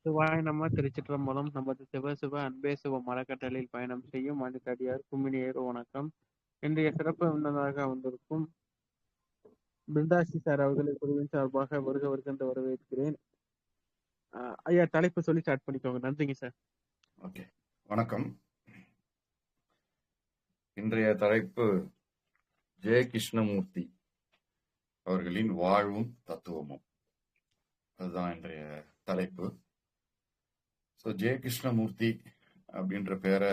சிவாய நம திருச்சிற்றம்பலம். நமது சிவ அன்பே சிவ மரக்கட்டளையில் பயணம் செய்யும் மனிதடியார் கும்மினியர் வணக்கம். இன்றைய சிறப்பு விருந்தினராக வந்திருக்கும் பிருந்தாசி சார் அவர்களை குழுவின் சார்பாக வருக என்று வரவேற்கிறேன். ஐயா, தலைப்பு சொல்லி ஸ்டார்ட் பண்ணிக்கோங்க. நன்றிங்க சார். ஓகே, வணக்கம். இன்றைய தலைப்பு ஜெய கிருஷ்ணமூர்த்தி அவர்களின் வாழ்வும் தத்துவமும். அதுதான் இன்றைய தலைப்பு. ஜெய கிருஷ்ணமூர்த்தி அப்படின்ற பேரை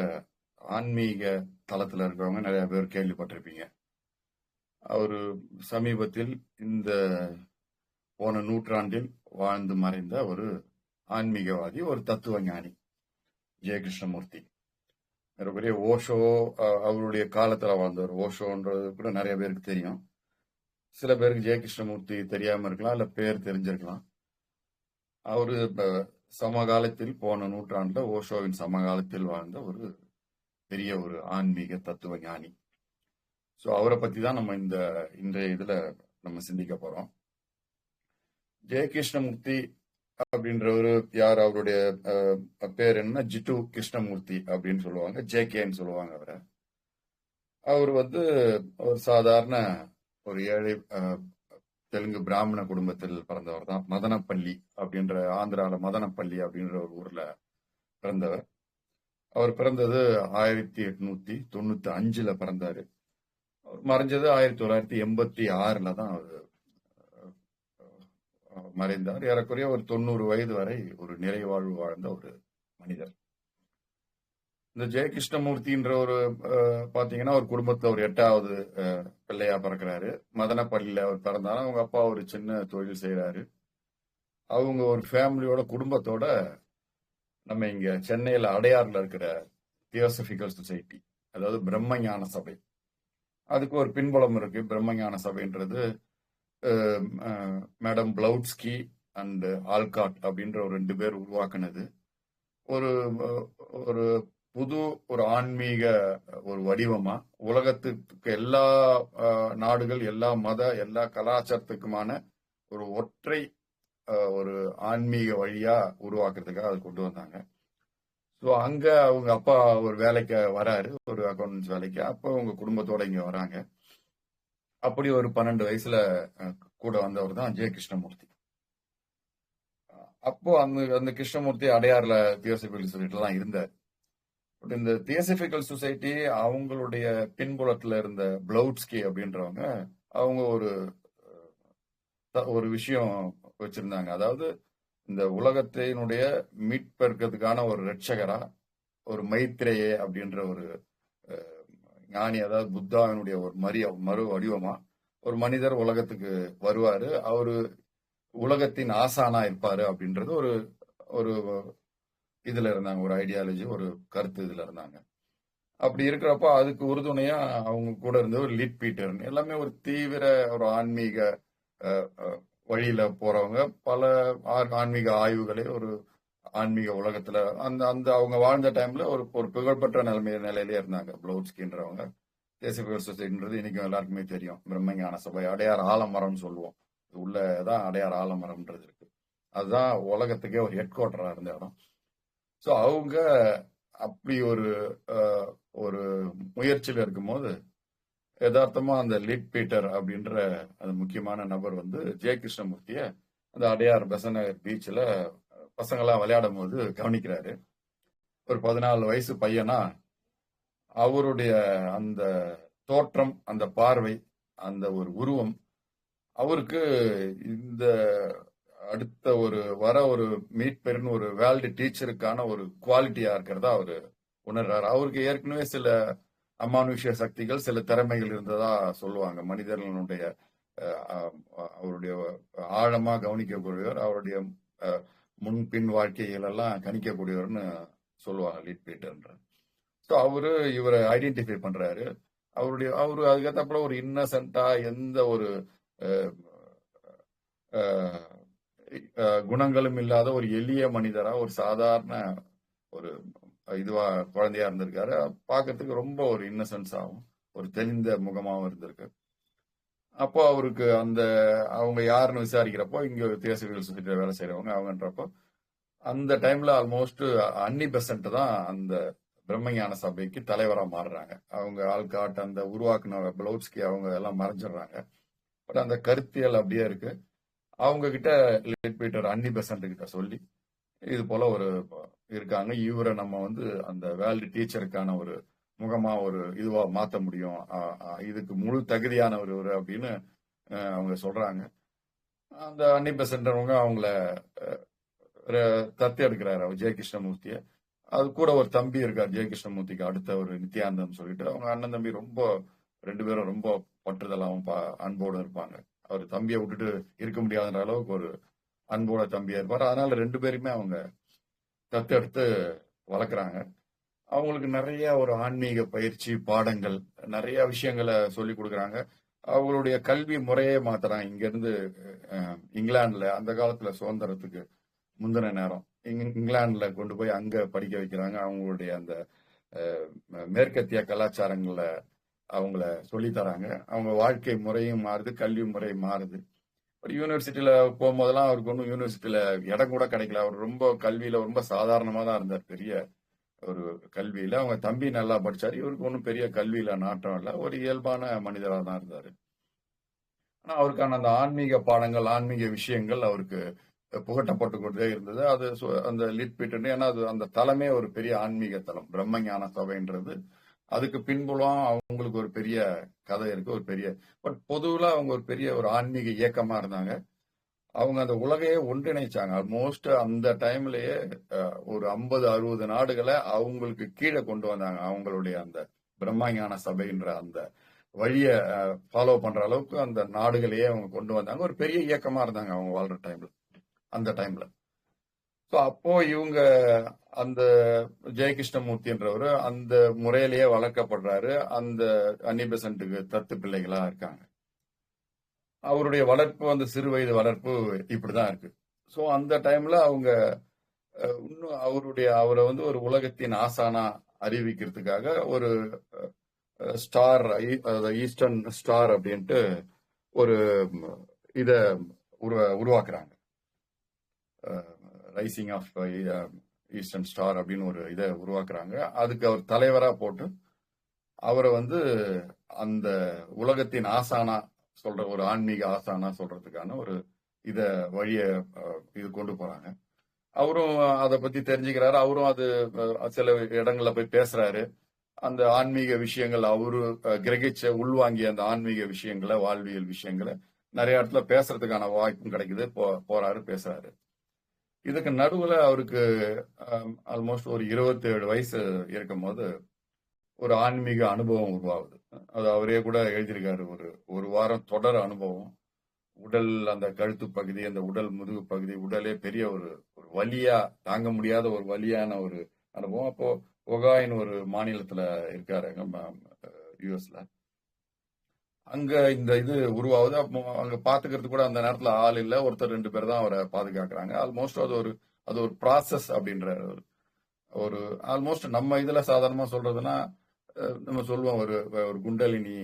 ஆன்மீக தளத்துல இருக்கிறவங்க நிறைய பேர் கேள்விப்பட்டிருப்பீங்க. அவரு சமீபத்தில் இந்த போன நூற்றாண்டில் வாழ்ந்து மறைந்த ஒரு ஆன்மீகவாதி, ஒரு தத்துவ ஞானி ஜெய கிருஷ்ணமூர்த்தி. மிகப்பெரிய ஓஷோ அவருடைய காலத்துல வாழ்ந்தவர். ஓஷோன்றது கூட நிறைய பேருக்கு தெரியும். சில பேருக்கு ஜெய கிருஷ்ணமூர்த்தி தெரியாம இருக்கலாம், இல்ல பேர் தெரிஞ்சிருக்கலாம். அவரு சமகாலத்தில் போன நூற்றாண்டுல ஓஷோவின் சமகாலத்தில் வாழ்ந்த ஒரு பெரிய ஒரு ஆன்மீக தத்துவ ஞானி. அவரை பத்தி தான் நம்ம இன்றைய இதுல நம்ம சிந்திக்க போறோம். ஜெய கிருஷ்ணமூர்த்தி அப்படின்றவரு யார்? அவருடைய பேர் என்ன? ஜிட்டு கிருஷ்ணமூர்த்தி அப்படின்னு சொல்லுவாங்க, ஜேகேன்னு சொல்லுவாங்க அவரை. அவர் ஒரு சாதாரண ஒரு ஏழை தெலுங்கு பிராமண குடும்பத்தில் பிறந்தவர் தான். மதனப்பள்ளி அப்படின்ற, ஆந்திரால மதனப்பள்ளி அப்படின்ற ஒரு ஊர்ல பிறந்தவர். அவர் பிறந்தது 1895 பிறந்தாரு. அவர் மறைஞ்சது 1986 தான் அவர் மறைந்தார். ஏறக்குறைய ஒரு 90 வயது வரை ஒரு நிறைவாழ்வு வாழ்ந்த ஒரு மனிதர். இந்த ஜெய கிருஷ்ணமூர்த்தின்ற ஒரு பாத்தீங்கன்னா ஒரு குடும்பத்துல ஒரு 8வது பிள்ளையா பிறக்கிறாரு. மதனப்பள்ளியில அவர் பிறந்தாலும் அவங்க அப்பா ஒரு சின்ன தொழில் செய்யறாரு. அவங்க ஒரு ஃபேமிலியோட குடும்பத்தோட நம்ம இங்க சென்னையில அடையாறுல இருக்கிற தியோசபிக்கல் சொசைட்டி, அதாவது பிரம்மஞான சபை, அதுக்கு ஒரு பின்புலம் இருக்கு. பிரம்மஞான சபைன்றது மேடம் பிளவுட்ஸ்கி அண்ட் ஆல்காட் அப்படின்ற ஒரு 2 பேர் உருவாக்குனது. ஒரு ஒரு புது ஒரு ஆன்மீக ஒரு வடிவமா உலகத்துக்கு எல்லா நாடுகள், எல்லா மத, எல்லா கலாச்சாரத்துக்குமான ஒரு ஒற்றை ஒரு ஆன்மீக வழியா உருவாக்குறதுக்காக அதை கொண்டு வந்தாங்க. அங்க அவங்க அப்பா ஒரு வேலைக்கு வராரு, ஒரு அக்கௌண்டன்ஸ் வேலைக்கு. அப்போ அவங்க குடும்பத்தோட இங்க வராங்க. அப்படி ஒரு 12 வயசுல கூட வந்தவர் தான் ஜெய கிருஷ்ணமூர்த்தி. அப்போ அந்த கிருஷ்ணமூர்த்தி அடையாறுல தியோசபிக்கல் சொசைட்டில தான் இருந்தார். இந்த தியோசபிக்கல் சொசைட்டி அவங்களுடைய பின்புலத்துல இருந்த பிளவுட்ஸ்கி அப்படின்றவங்க, அவங்க ஒரு விஷயம் வச்சிருந்தாங்க. அதாவது இந்த உலகத்தினுடைய மீட்பெடுக்கிறதுக்கான ஒரு ரட்சகரா, ஒரு மைத்ரேயே அப்படின்ற ஒரு ஞானி, அதாவது புத்தாவினுடைய ஒரு மறு வடிவமா ஒரு மனிதர் உலகத்துக்கு வருவாரு. அவரு உலகத்தின் ஆசானா இருப்பாரு அப்படின்றது ஒரு இதுல இருந்தாங்க, ஒரு ஐடியாலஜி, ஒரு கருத்து இதுல இருந்தாங்க. அப்படி இருக்கிறப்ப அதுக்கு உறுதுணையா அவங்க கூட இருந்த ஒரு லீட் பீட்டர், எல்லாமே ஒரு தீவிர ஒரு ஆன்மீக வழியில போறவங்க. பல ஆன்மீக ஆய்வுகளை ஒரு ஆன்மீக உலகத்துல அந்த அவங்க வாழ்ந்த டைம்ல ஒரு புகழ்பெற்ற நிலையிலே இருந்தாங்க பிளவுட்ஸ்கின்றவங்க. தியோசபிக்கல் சொசைட்டின்றது இன்னைக்கும் எல்லாருக்குமே தெரியும். பிரம்மஞான சபை, அடையார் ஆலமரம்னு சொல்லுவோம். உள்ளதான் அடையார் ஆலமரம்ன்றது இருக்கு. அதுதான் உலகத்துக்கே ஒரு ஹெட் குவார்டரா இருந்த இடம். அவங்க அப்படி ஒரு முயற்சியில இருக்கும்போது யதார்த்தமா அந்த லீட் பீட்டர் அப்படின்ற அந்த முக்கியமான நபர் ஜெய கிருஷ்ணமூர்த்திய அந்த அடையார் பெசநகர் பீச்ல பசங்கெல்லாம் விளையாடும் போது கவனிக்கிறாரு. ஒரு 14 வயசு பையனா அவருடைய அந்த தோற்றம், அந்த பார்வை, அந்த ஒரு உருவம் அவருக்கு இந்த அடுத்த ஒரு மீட்பெருன்னு ஒரு வேர்ல்டு டீச்சருக்கான ஒரு குவாலிட்டியா இருக்கிறதா அவரு உணர்றாரு. அவருக்கு ஏற்கனவே சில அமானுஷ்ய சக்திகள், சில திறமைகள் இருந்ததா சொல்லுவாங்க. மனிதர்களுடைய அவருடைய ஆழமா கவனிக்கக்கூடியவர், அவருடைய முன்பின் வாழ்க்கைகள் எல்லாம் கணிக்கக்கூடியவர்னு சொல்லுவாங்க லீட் பீட்டர்ன்ற. அவரு இவரை ஐடென்டிஃபை பண்றாரு. அவரு அதுக்கேற்றப்பல ஒரு இன்னசென்டா, எந்த ஒரு குணங்களும் இல்லாத ஒரு எளிய மனிதரா, ஒரு சாதாரண ஒரு இதுவா குழந்தையா இருந்திருக்காரு. பாக்கிறதுக்கு ரொம்ப ஒரு இன்னசென்ஸ் ஆகும், ஒரு தெளிந்த முகமாவும் இருந்திருக்கு. அப்போ அவருக்கு அவங்க யாருன்னு விசாரிக்கிறப்போ, இங்க தியோசபிக்கல் சொசைட்டில வேலை செய்யறவங்க அவங்கன்றப்போ அந்த டைம்ல ஆல்மோஸ்ட் அன்னி பெசன்ட் தான் அந்த பிரம்மஞான சபைக்கு தலைவரா மாறுறாங்க. அவங்க ஆல்காட் அந்த உருவாக்குன பிளவுட்ஸ்கி அவங்க எல்லாம் மறைஞ்சிடுறாங்க. பட் அந்த கருத்தியல் அப்படியே இருக்கு. அவங்க கிட்ட லிட் பீட்டர் அன்னி பெசன்ட் கிட்ட சொல்லி இது போல ஒரு இருக்காங்க, இவரை நம்ம வந்து அந்த வேர்ல்டு டீச்சருக்கான ஒரு முகமா ஒரு இதுவா மாத்த முடியும், இதுக்கு முழு தகுதியானவர் இவரு அப்படின்னு அவங்க சொல்றாங்க. அந்த அன்னி பெசன்ட்வங்க அவங்கள தத்து எடுக்கிறாரு அவர் ஜெயகிருஷ்ணமூர்த்திய. அது கூட ஒரு தம்பி இருக்கார் ஜெயகிருஷ்ணமூர்த்திக்கு அடுத்த ஒரு நித்யானந்தம் சொல்லிட்டு. அவங்க அண்ணன் தம்பி ரொம்ப 2 பேரும் ரொம்ப பற்றுதலாகவும் அன்போடும் இருப்பாங்க. அவர் தம்பியை விட்டுட்டு இருக்க முடியாத அளவுக்கு ஒரு அன்போட தம்பியா இருப்பார். அதனால 2 பேருமே அவங்க தத்தெடுத்து வளர்க்குறாங்க. அவங்களுக்கு நிறைய ஒரு ஆன்மீக பயிற்சி பாடங்கள் நிறைய விஷயங்களை சொல்லி கொடுக்குறாங்க. அவங்களுடைய கல்வி முறையே மாத்துறாங்க. இங்க இருந்து இங்கிலாந்துல அந்த காலத்துல சுதந்திரத்துக்கு முந்தின நேரம் இங்கிலாந்துல கொண்டு போய் அங்க படிக்க வைக்கிறாங்க. அவங்களுடைய அந்த மேற்கத்திய கலாச்சாரங்களை அவங்கள சொல்லி தராங்க. அவங்க வாழ்க்கை முறையும் மாறுது, கல்வி முறை மாறுது. ஒரு யூனிவர்சிட்டியில போகும்போதெல்லாம் அவருக்கு ஒன்றும் யூனிவர்சிட்டியில இடம் கூட கிடைக்கல. அவர் ரொம்ப கல்வியில ரொம்ப சாதாரணமா தான் இருந்தார். பெரிய ஒரு கல்வியில அவங்க தம்பி நல்லா படிச்சாரு. இவருக்கு ஒன்றும் பெரிய கல்வியில நாட்டம் இல்லை. ஒரு இயல்பான மனிதராக தான் இருந்தாரு. ஆனா அவருக்கான அந்த ஆன்மீக பாடங்கள் ஆன்மீக விஷயங்கள் அவருக்கு புகட்டப்பட்டு கொண்டே இருந்தது. அது அந்த லிட் பீட்டர், ஏன்னா அது அந்த தலமே ஒரு பெரிய ஆன்மீக தலம் பிரம்மஞான சபைன்றது. அதுக்கு பின்புலம் அவங்களுக்கு ஒரு பெரிய கதை இருக்கு, ஒரு பெரிய பட் பொதுவில் அவங்க ஒரு பெரிய ஒரு ஆன்மீக இயக்கமா இருந்தாங்க. அவங்க அந்த உலகையே ஒன்றிணைச்சாங்க. ஆல்மோஸ்ட் அந்த டைம்லயே ஒரு 50-60 நாடுகளை அவங்களுக்கு கீழே கொண்டு வந்தாங்க. அவங்களுடைய அந்த பிரம்மஞான சபைன்ற அந்த வழியை ஃபாலோ பண்ற அளவுக்கு அந்த நாடுகளையே அவங்க கொண்டு வந்தாங்க. ஒரு பெரிய இயக்கமா இருந்தாங்க அவங்க வாழ்ற டைம்ல, அந்த டைம்ல. ஸோ அப்போ இவங்க அந்த ஜெயகிருஷ்ணமூர்த்தின்றவர் அந்த முறையிலேயே வளர்க்கப்படுறாரு. அந்த அன்னி பெசன்ட்டுக்கு தத்து பிள்ளைகளா இருக்காங்க. அவருடைய வளர்ப்பு அந்த சிறு வயது வளர்ப்பு இப்படிதான் இருக்கு. ஸோ அந்த டைம்ல அவங்க இன்னும் அவரை வந்து ஒரு உலகத்தின் ஆசானா அறிவிக்கிறதுக்காக ஒரு ஸ்டார், ஈஸ்டர்ன் ஸ்டார் அப்படின்ட்டு ஒரு இத உருவாக்குறாங்க. ரைசிங் ஆஃப் ஈஸ்டர்ன் ஸ்டார் அப்படின்னு ஒரு இதை உருவாக்குறாங்க. அதுக்கு அவர் தலைவரா போட்டு அவரை வந்து அந்த உலகத்தின் ஆசானா சொல்ற ஒரு ஆன்மீக ஆசானா சொல்றதுக்கான ஒரு இத வழிய இது கொண்டு போறாங்க. அவரும் அதை பத்தி தெரிஞ்சுக்கிறாரு. அவரும் அது சில இடங்கள்ல போய் பேசுறாரு. அந்த ஆன்மீக விஷயங்கள் அவரு கிரகிச்ச உள்வாங்கிய அந்த ஆன்மீக விஷயங்களை வாழ்வியல் விஷயங்களை நிறைய இடத்துல பேசுறதுக்கான வாய்ப்பும் கிடைக்குது. போறாரு, பேசுறாரு. இதுக்கு நடுவுல அவருக்கு ஆல்மோஸ்ட் ஒரு 27 வயசு இருக்கும் போது ஒரு ஆன்மீக அனுபவம் உருவாகுது. அது அவரே கூட எழுதியிருக்காரு. ஒரு வாரம் தொடர் அனுபவம். உடல் அந்த கழுத்து பகுதி, அந்த உடல் முதுகு பகுதி, உடலே பெரிய ஒரு வலியா, தாங்க முடியாத ஒரு வலியான ஒரு அனுபவம். அப்போ ஒகாயின் ஒரு மாநிலத்துல இருக்காரு யூஎஸ்ல. அங்க இந்த இது உருவாகுது. அப்போ அங்க பாத்துக்கிறது கூட அந்த நேரத்துல ஆள் இல்ல. ஒருத்தர் 2 பேர் தான் அவரை பாதுகாக்கிறாங்க. ஆல்மோஸ்ட் அது ஒரு ப்ராசஸ் அப்படின்ற ஒரு ஆல்மோஸ்ட் நம்ம இதுல சாதாரணமா சொல்றதுன்னா நம்ம சொல்லுவோம் ஒரு குண்டலினி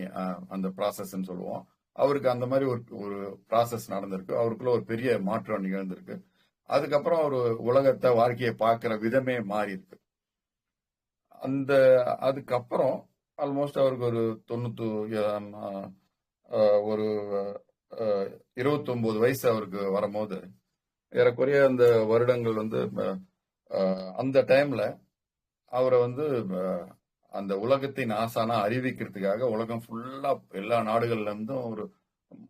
அந்த ப்ராசஸ் சொல்லுவோம். அவருக்கு அந்த மாதிரி ஒரு ப்ராசஸ் நடந்திருக்கு. அவருக்குள்ள ஒரு பெரிய மாற்றம் நிகழ்ந்திருக்கு. அதுக்கப்புறம் ஒரு உலகத்தை வாழ்க்கையை பார்க்கிற விதமே மாறி இருக்கு. அதுக்கப்புறம் ஆல்மோஸ்ட் அவருக்கு ஒரு 29 வயசு அவருக்கு வரும்போது ஏறக்குறைய அந்த வருடங்கள் வந்து அந்த டைம்ல அவரை வந்து அந்த உலகத்தின் ஆசானா அறிவிக்கிறதுக்காக உலகம் ஃபுல்லா எல்லா நாடுகள்ல இருந்தும் ஒரு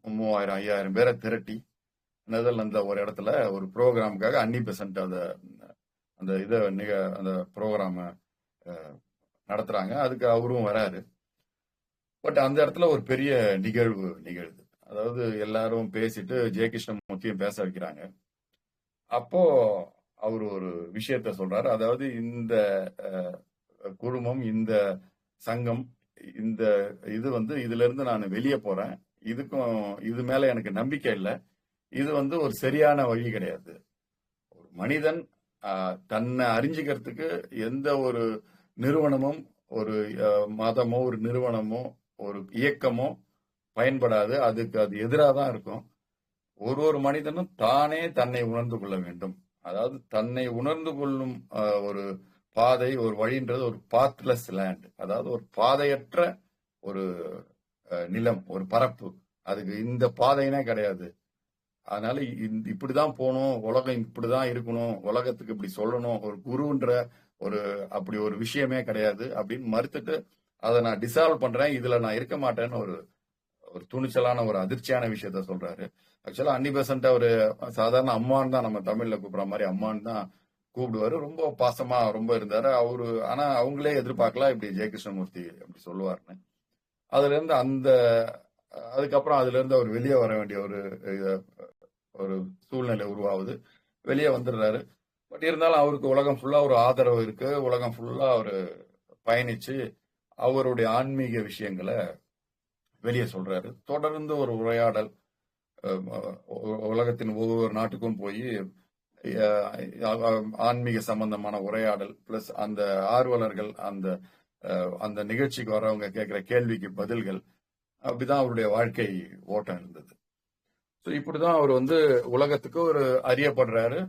3000-5000 பேரை திரட்டி நெதர்லாந்துல ஒரு இடத்துல ஒரு ப்ரோக்ராமுக்காக அன்னி பெசன்ட் அந்த ப்ரோக்ராம நடத்துறாங்க. அதுக்கு அவரும் வராரு. பட் அந்த இடத்துல ஒரு பெரிய நிகழ்வு நிகழுது. அதாவது எல்லாரும் பேசிட்டு ஜெயகிருஷ்ணமூர்த்தியும் பேச வைக்கிறாங்க. அப்போ அவர் ஒரு விஷயத்த சொல்றாரு. அதாவது இந்த குழுமம், இந்த சங்கம், இந்த இது வந்து இதுல இருந்து நான் வெளியே போறேன். இது மேல எனக்கு நம்பிக்கை இல்லை. இது வந்து ஒரு சரியான வழி கிடையாது. ஒரு மனிதன் தன்னை அறிஞ்சிக்கிறதுக்கு எந்த ஒரு நிறுவனமும், ஒரு மதமோ, ஒரு நிறுவனமோ, ஒரு இயக்கமோ பயன்படாது. அது எதிராக தான் இருக்கும். ஒரு மனிதனும் தானே தன்னை உணர்ந்து கொள்ள வேண்டும். அதாவது தன்னை உணர்ந்து கொள்ளும் ஒரு பாதை, ஒரு வழின்றது ஒரு பாத்லெஸ் லேண்ட், அதாவது ஒரு பாதையற்ற ஒரு நிலம், ஒரு பரப்பு. அதுக்கு இந்த பாதைனே கிடையாது. அதனால இப்படிதான் போகணும், உலகம் இப்படிதான் இருக்கணும், உலகத்துக்கு இப்படி சொல்லணும், ஒரு குருன்ற ஒரு அப்படி ஒரு விஷயமே கிடையாது அப்படின்னு மறுத்துட்டு அதை நான் டிசால்வ் பண்றேன், இதுல நான் இருக்க மாட்டேன்னு ஒரு ஒரு துணிச்சலான ஒரு அதிர்ச்சியான விஷயத்த சொல்றாரு. ஆக்சுவலா அன்னி பெசன்ட் ஒரு சாதாரண அம்மான்னு தான் நம்ம தமிழ்ல கூப்பிடுற மாதிரி அம்மான்னு தான் கூப்பிடுவாரு. ரொம்ப பாசமா ரொம்ப இருந்தாரு அவரு. ஆனா அவங்களே எதிர்பார்க்கல இப்படி ஜெயகிருஷ்ணமூர்த்தி அப்படி சொல்லுவாருன்னு. அதுல இருந்து அதுக்கப்புறம் அதுல இருந்து அவர் வெளியே வர வேண்டிய ஒரு சூழ்நிலை உருவாகுது. வெளியே வந்துடுறாரு. பட் இருந்தாலும் அவருக்கு உலகம் ஃபுல்லா ஒரு ஆதரவு இருக்கு. உலகம் ஃபுல்லா அவரு பயணிச்சு அவருடைய ஆன்மீக விஷயங்களை வெளியே சொல்றாரு. தொடர்ந்து ஒரு உரையாடல் உலகத்தின் ஒவ்வொரு நாட்டுக்கும் போய் ஆன்மீக சம்பந்தமான உரையாடல் பிளஸ் அந்த ஆர்வலர்கள் அந்த நிகழ்ச்சிக்கு வரவங்க கேட்கிற கேள்விக்கு பதில்கள், அப்படிதான் அவருடைய வாழ்க்கை ஓட்டம் இருந்தது. ஸோ இப்படிதான் அவர் உலகத்துக்கு ஒரு அறியப்படுறாரு.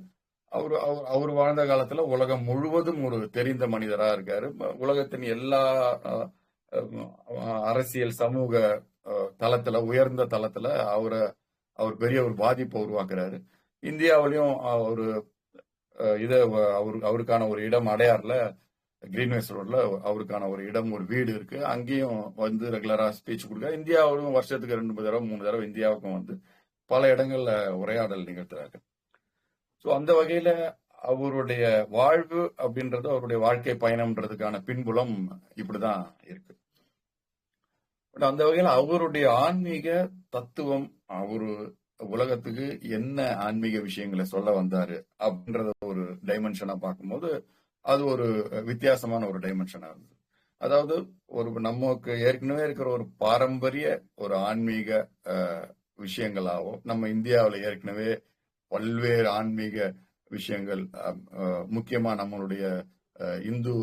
அவர் வாழ்ந்த காலத்துல உலகம் முழுவதும் ஒரு தெரிந்த மனிதரா இருக்காரு. உலகத்தின் எல்லா அரசியல் சமூக தளத்துல உயர்ந்த தளத்துல அவர் பெரிய ஒரு பாதிப்பை உருவாக்குறாரு. இந்தியாவிலையும் அவருக்கான ஒரு இடம் அடையாறுல கிரீன்வேஸ் ரோட்ல அவருக்கான ஒரு இடம், ஒரு வீடு இருக்கு. அங்கேயும் ரெகுலரா ஸ்பீச் கொடுக்க, இந்தியாவிலும் வருஷத்துக்கு 2 தடவை 3 தடவை இந்தியாவுக்கும் பல இடங்கள்ல உரையாடல் நிகழ்த்துறாரு. ஸோ அந்த வகையில அவருடைய வாழ்வு அப்படின்றது, அவருடைய வாழ்க்கை பயணம்ன்றதுக்கான பின்புலம் இப்படிதான் இருக்கு. பட் அந்த வகையில அவருடைய ஆன்மீக தத்துவம், அவரு உலகத்துக்கு என்ன ஆன்மீக விஷயங்களை சொல்ல வந்தாரு அப்படின்றத ஒரு டைமென்ஷனா பார்க்கும்போது அது ஒரு வித்தியாசமான ஒரு டைமென்ஷனா இருந்தது. அதாவது நமக்கு ஏற்கனவே இருக்கிற ஒரு பாரம்பரிய ஒரு ஆன்மீக விஷயங்களாவோ, நம்ம இந்தியாவில் ஏற்கனவே பல்வேறு ஆன்மீக விஷயங்கள், முக்கியமா நம்மளுடைய இந்து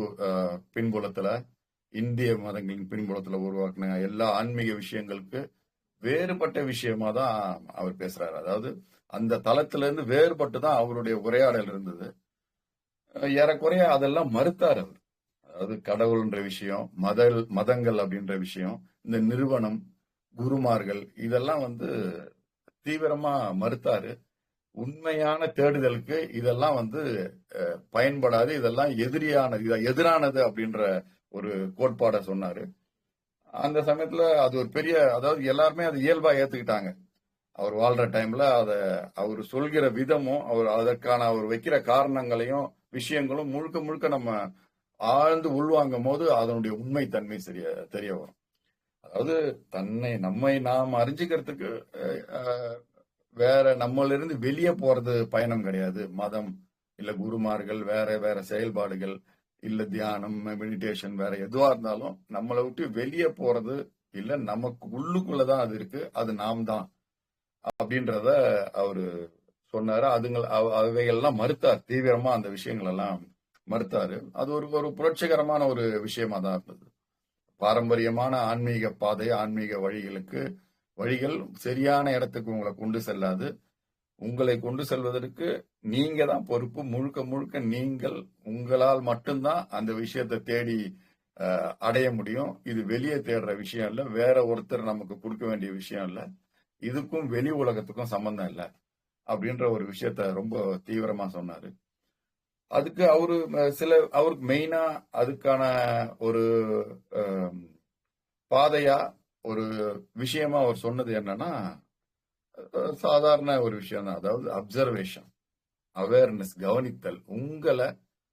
பின்புலத்துல, இந்திய மதங்களின் பின்புலத்துல உருவாக்கின எல்லா ஆன்மீக விஷயங்களுக்கு வேறுபட்ட விஷயமா தான் அவர் பேசுறாரு. அதாவது அந்த தளத்துல இருந்து வேறுபட்டு தான் அவருடைய உரையாடல் இருந்தது. ஏறக்குறைய அதெல்லாம் மறுத்தார் அவர். அதாவது கடவுள்ன்ற விஷயம், மதங்கள் அப்படின்ற விஷயம், இந்த நிறுவனம், குருமார்கள், இதெல்லாம் தீவிரமா மறுத்தாரு. உண்மையான தேடுதலுக்கு இதெல்லாம் பயன்படாது, இதெல்லாம் எதிரானது அப்படின்ற ஒரு கோட்பாடை சொன்னாரு. அந்த சமயத்துல அது ஒரு பெரிய, அதாவது எல்லாருமே அது இயல்பா ஏத்துக்கிட்டாங்க. அவர் வாழ்ற டைம்ல அவர் சொல்கிற விதமும் அதற்கான அவர் வைக்கிற காரணங்களையும் விஷயங்களும் முழுக்க முழுக்க நம்ம ஆழ்ந்து உள்வாங்கும் போது அதனுடைய உண்மை தன்மை தெரிய வரும். அதாவது நம்மை நாம் அறிஞ்சுக்கிறதுக்கு வேற நம்மள இருந்து வெளியே போறது பயணம் கிடையாது. மதம் இல்ல குருமார்கள், வேற வேற செயல்பாடுகள் இல்ல தியானம், மெடிடேஷன், வேற எதுவா இருந்தாலும் நம்மளை விட்டு வெளியே போறது இல்ல, நமக்கு உள்ளுக்குள்ளதான் அது இருக்கு, அது நாம் தான் அப்படின்றத அவரு சொன்னாரு. அவைகள்லாம் மறுத்தார், தீவிரமா அந்த விஷயங்கள் எல்லாம் மறுத்தாரு. அது ஒரு புரட்சிகரமான ஒரு விஷயமா தான் இருந்தது. பாரம்பரியமான ஆன்மீக பாதை, ஆன்மீக வழிகள் சரியான இடத்துக்கு உங்களை கொண்டு செல்லாது. உங்களை கொண்டு செல்வதற்கு நீங்க தான் பொறுப்பு. முழுக்க முழுக்க உங்களால் மட்டும்தான் அந்த விஷயத்தை தேடி அடைய முடியும். இது வெளியே தேடுற விஷயம் இல்ல, வேற ஒருத்தர் நமக்கு கொடுக்க வேண்டிய விஷயம் இல்ல, இதுக்கும் வெளி உலகத்துக்கும் சம்பந்தம் இல்லை அப்படின்ற ஒரு விஷயத்த ரொம்ப தீவிரமா சொன்னாரு. அதுக்கு அவருக்கு மெயினா அதுக்கான ஒரு பாதையா ஒரு விஷயமா அவர் சொன்னது என்னன்னா, சாதாரண ஒரு விஷயம் தான். அதாவது அப்சர்வேஷன், அவேர்னஸ், கவனித்தல்.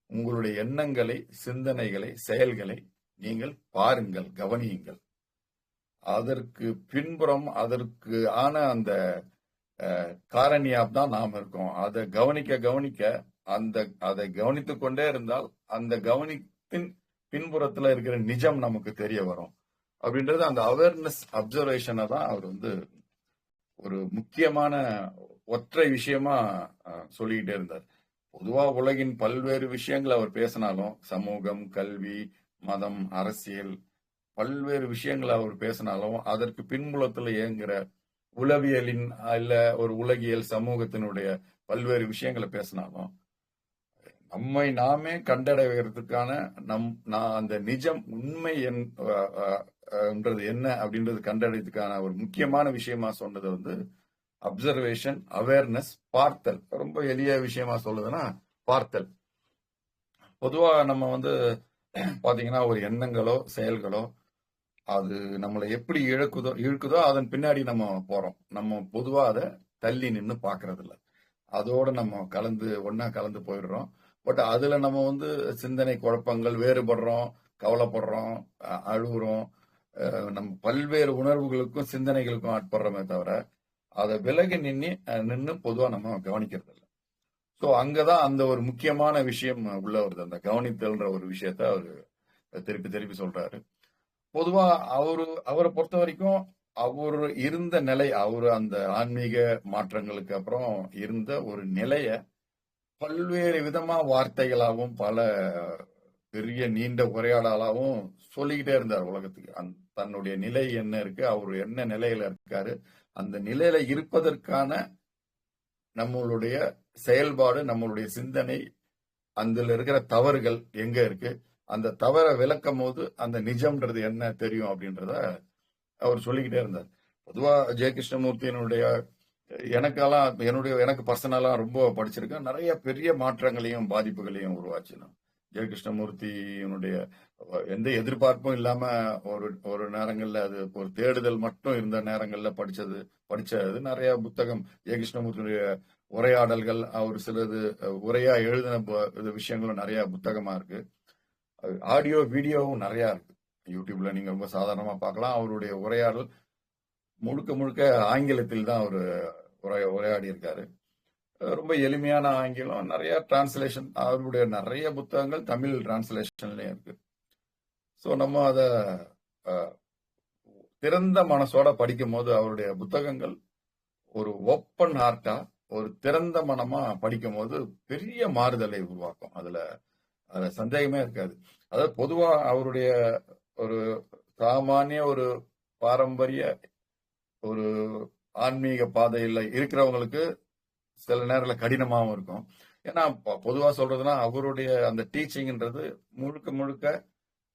உங்களுடைய எண்ணங்களை, சிந்தனைகளை, செயல்களை நீங்கள் பாருங்கள், கவனியுங்கள். அதற்கு பின்புறம் அதற்கு ஆன அந்த காரணியாப் தான் நாம் இருக்கோம். அதை கவனிக்க அதை கவனித்துக் கொண்டே இருந்தால் அந்த கவனித்தின் பின்புறத்துல இருக்கிற நிஜம் நமக்கு தெரிய வரும் அப்படின்றது. அந்த அவேர்னஸ், அப்சர்வேஷனை தான் அவர் ஒரு முக்கியமான ஒற்றை விஷயமா சொல்லிக்கிட்டே இருந்தார். பொதுவா உலகின் பல்வேறு விஷயங்கள் அவர் பேசினாலும், சமூகம், கல்வி, மதம், அரசியல், பல்வேறு விஷயங்களை அவர் பேசினாலும், அதற்கு பின்புலத்துல இயங்குற உளவியலின் இல்ல ஒரு உலகியல் சமூகத்தினுடைய பல்வேறு விஷயங்களை பேசினாலும், நம்மை நாமே கண்டடைவதற்கான நான் அந்த நிஜம் உண்மை என்றது என்ன அப்படின்றது கண்டறியதுக்கான ஒரு முக்கியமான விஷயமா சொன்னது வந்து அப்சர்வேஷன், அவேர்னஸ், பார்த்தல். ரொம்ப எளிய விஷயமா சொல்லுதுன்னா பார்த்தல். பொதுவா நம்ம வந்து பாத்தீங்கன்னா ஒரு எண்ணங்களோ செயல்களோ அது நம்மளை எப்படி இழுக்குதோ அதன் பின்னாடி நம்ம போறோம். நம்ம பொதுவா அதை தள்ளி நின்று பாக்குறது இல்ல. அதோட நம்ம ஒன்னா கலந்து போயிடுறோம். பட் அதுல நம்ம வந்து சிந்தனை குழப்பங்கள், வேறுபடுறோம், கவலைப்படுறோம், அழுகுறோம். நம்ம பல்வேறு உணர்வுகளுக்கும் சிந்தனைகளுக்கும் ஆட்படுறோமே தவிர அதை விலகி நின்று பொதுவா நம்ம கவனிக்கிறது இல்லை. ஸோ அங்கதான் அந்த ஒரு முக்கியமான விஷயம் உள்ள வருது. அந்த கவனித்தல்ன்ற ஒரு விஷயத்த அவரு திருப்பி திருப்பி சொல்றாரு. பொதுவா அவரை பொறுத்த வரைக்கும் அவர் இருந்த நிலை, அவரு அந்த ஆன்மீக மாற்றங்களுக்கு அப்புறம் இருந்த ஒரு நிலைய பல்வேறு விதமா வார்த்தைகளாகவும் பல பெரிய நீண்ட உரையாடலாகவும் சொல்லிக்கிட்டே இருந்தார் உலகத்துக்கு. தன்னுடைய நிலை என்ன இருக்கு, அவர் என்ன நிலையில இருக்காரு, அந்த நிலையில இருப்பதற்கான நம்மளுடைய செயல்பாடு, நம்மளுடைய சிந்தனை, அதுல இருக்கிற தவறுகள் எங்க இருக்கு, அந்த தவறை விளக்கும் போது அந்த நிஜம்ன்றது என்ன தெரியும் அப்படின்றத அவர் சொல்லிக்கிட்டே இருந்தார். பொதுவா ஜெயகிருஷ்ணமூர்த்தியினுடைய எனக்கு பர்சனலா ரொம்ப படிச்சிருக்கேன். நிறைய பெரிய மாற்றங்களையும் பாதிப்புகளையும் உருவாச்சு. ஜெயகிருஷ்ணமூர்த்தியினுடைய எந்த எதிர்பார்ப்பும் இல்லாம ஒரு நேரங்கள்ல அது ஒரு தேடுதல் மட்டும் இருந்த நேரங்கள்ல படிச்சது நிறைய புத்தகம். ஜெயகிருஷ்ணமூர்த்தியுடைய உரையாடல்கள், அவர் சிலது உரையா எழுதின விஷயங்களும் நிறைய புத்தகமா இருக்கு. ஆடியோ வீடியோவும் நிறைய இருக்கு. யூடியூப்ல நீங்க ரொம்ப சாதாரணமா பார்க்கலாம். அவருடைய உரையாடல் முழுக்க முழுக்க ஆங்கிலத்தில் தான் அவர் உரையாடி இருக்காரு. ரொம்ப எளிமையான ஆங்கிலம், நிறைய டிரான்ஸ்லேஷன். அவருடைய நிறைய புத்தகங்கள் தமிழ் டிரான்ஸ்லேஷன்லயும் இருக்கு. ஸோ நம்ம அதை திறந்த மனசோட படிக்கும் போது அவருடைய புத்தகங்கள் ஒரு ஓப்பன் ஹார்ட்டா, ஒரு திறந்த மனமா படிக்கும் போது பெரிய மாறுதலை உருவாக்கும். அதுல சந்தேகமே இருக்காது. அதாவது பொதுவா அவருடைய ஒரு சாமானிய ஒரு பாரம்பரிய ஒரு ஆன்மீக பாதையில இருக்கிறவங்களுக்கு சில நேரத்துல கடினமாகவும் இருக்கும். ஏன்னா பொதுவா சொல்றதுன்னா அவருடைய அந்த டீச்சிங்ன்றது முழுக்க முழுக்க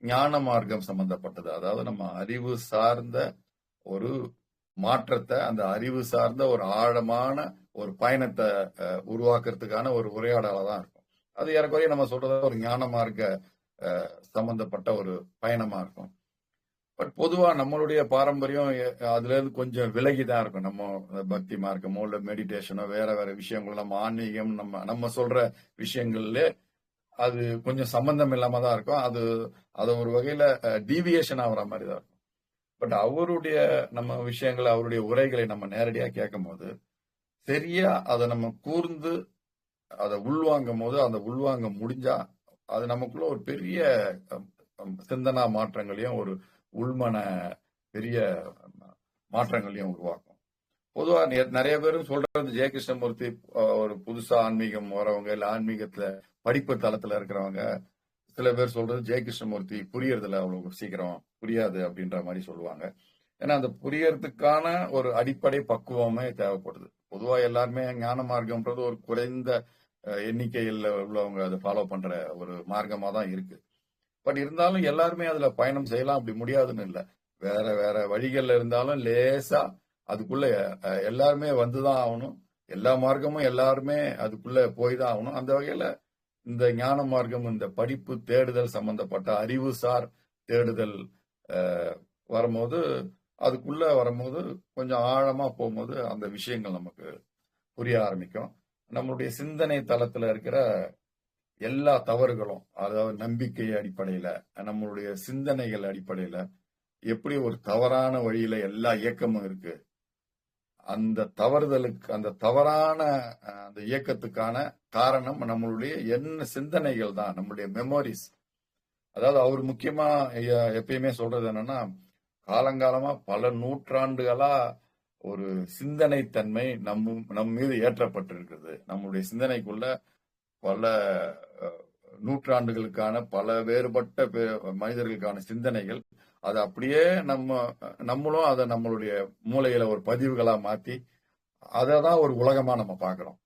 ஞான மார்க்கம் சம்பந்தப்பட்டது. அதாவது நம்ம அறிவு சார்ந்த ஒரு மாற்றத்தை, அந்த அறிவு சார்ந்த ஒரு ஆழமான ஒரு பயணத்தை உருவாக்குறதுக்கான ஒரு உரையாடலா தான் இருக்கும். அது ஏறக்குறைய நம்ம சொல்றது ஒரு ஞான மார்க்க சம்பந்தப்பட்ட ஒரு பயணமா இருக்கும். பட் பொதுவா நம்மளுடைய பாரம்பரியம் அதுல இருந்து கொஞ்சம் விலகிதான் இருக்கும். நம்ம பக்தி மார்க்கமோ இல்ல மெடிடேஷனோ வேற வேற விஷயங்கள், நம்ம ஆன்மீகம், நம்ம சொல்ற விஷயங்கள்ல அது கொஞ்சம் சம்பந்தம் இல்லாம தான் இருக்கும். அது ஒரு வகையில டீவியேஷன் ஆகுற மாதிரி தான் இருக்கும். பட் அவருடைய நம்ம விஷயங்களை, அவருடைய உரைகளை நம்ம நேரடியா கேட்கும் போது சரியா அதை நம்ம கூர்ந்து அதை உள்வாங்கும் போது, அந்த உள்வாங்க முடிஞ்சா அது நமக்குள்ள ஒரு பெரிய சிந்தனா மாற்றங்களையும் ஒரு உள்மன பெரிய மாற்றங்களையும் உருவாக்கும். பொதுவா நிறைய பேரும் சொல்றது ஜெயகிருஷ்ணமூர்த்தி ஒரு புதுசா ஆன்மீகம் வரவங்க இல்ல ஆன்மீகத்துல படிப்பு தளத்துல இருக்கிறவங்க சில பேர் சொல்றது ஜெயகிருஷ்ணமூர்த்தி புரியறதுல அவ்வளவு சீக்கிரம் புரியாது அப்படின்ற மாதிரி சொல்லுவாங்க. ஏன்னா அந்த புரியறதுக்கான ஒரு அடிப்படை பக்குவமே தேவைப்படுது. பொதுவா எல்லாருமே ஞான மார்க்கம்ன்றது ஒரு குறைந்த எண்ணிக்கையில் உள்ளவங்க அதை ஃபாலோ பண்ற ஒரு மார்க்கமா தான் இருக்கு. பட் இருந்தாலும் எல்லாருமே அதுல பயணம் செய்யலாம், அப்படி முடியாதுன்னு இல்லை. வேற வேற வழிகள்ல இருந்தாலும் லேசா அதுக்குள்ள எல்லாருமே வந்துதான் ஆகணும். எல்லா மார்க்கமும் எல்லாருமே அதுக்குள்ள போய் தான் ஆகணும். அந்த வகையில இந்த ஞான மார்க்கம், இந்த படிப்பு தேடுதல் சம்பந்தப்பட்ட அறிவுசார் தேடுதல் அதுக்குள்ள வரும்போது கொஞ்சம் ஆழமா போகும்போது அந்த விஷயங்கள் நமக்கு புரிய ஆரம்பிக்கும். நம்மளுடைய சிந்தனை தளத்துல இருக்கிற எல்லா தவறுகளும், அதாவது நம்பிக்கை அடிப்படையில, நம்மளுடைய சிந்தனைகள் அடிப்படையில எப்படி ஒரு தவறான வழியில எல்லா இயக்கமும் இருக்கு, அந்த தவறான அந்த இயக்கத்துக்கான காரணம் நம்மளுடைய என்ன சிந்தனைகள் தான், நம்மளுடைய மெமோரிஸ். அதாவது அவர் முக்கியமா எப்பயுமே சொல்றது என்னன்னா, காலங்காலமா பல நூற்றாண்டுகளா ஒரு சிந்தனை தன்மை நம் மீது ஏற்றப்பட்டிருக்கிறது. நம்மளுடைய சிந்தனைக்குள்ள பல நூற்றாண்டுகளுக்கான பல வேறுபட்ட மனிதர்களுக்கான சிந்தனைகள், அது அப்படியே நம்மளும் அதை நம்மளுடைய மூளையில ஒரு பதிவுகளா மாத்தி அதை தான் ஒரு உலகமா நம்ம பார்க்கிறோம்.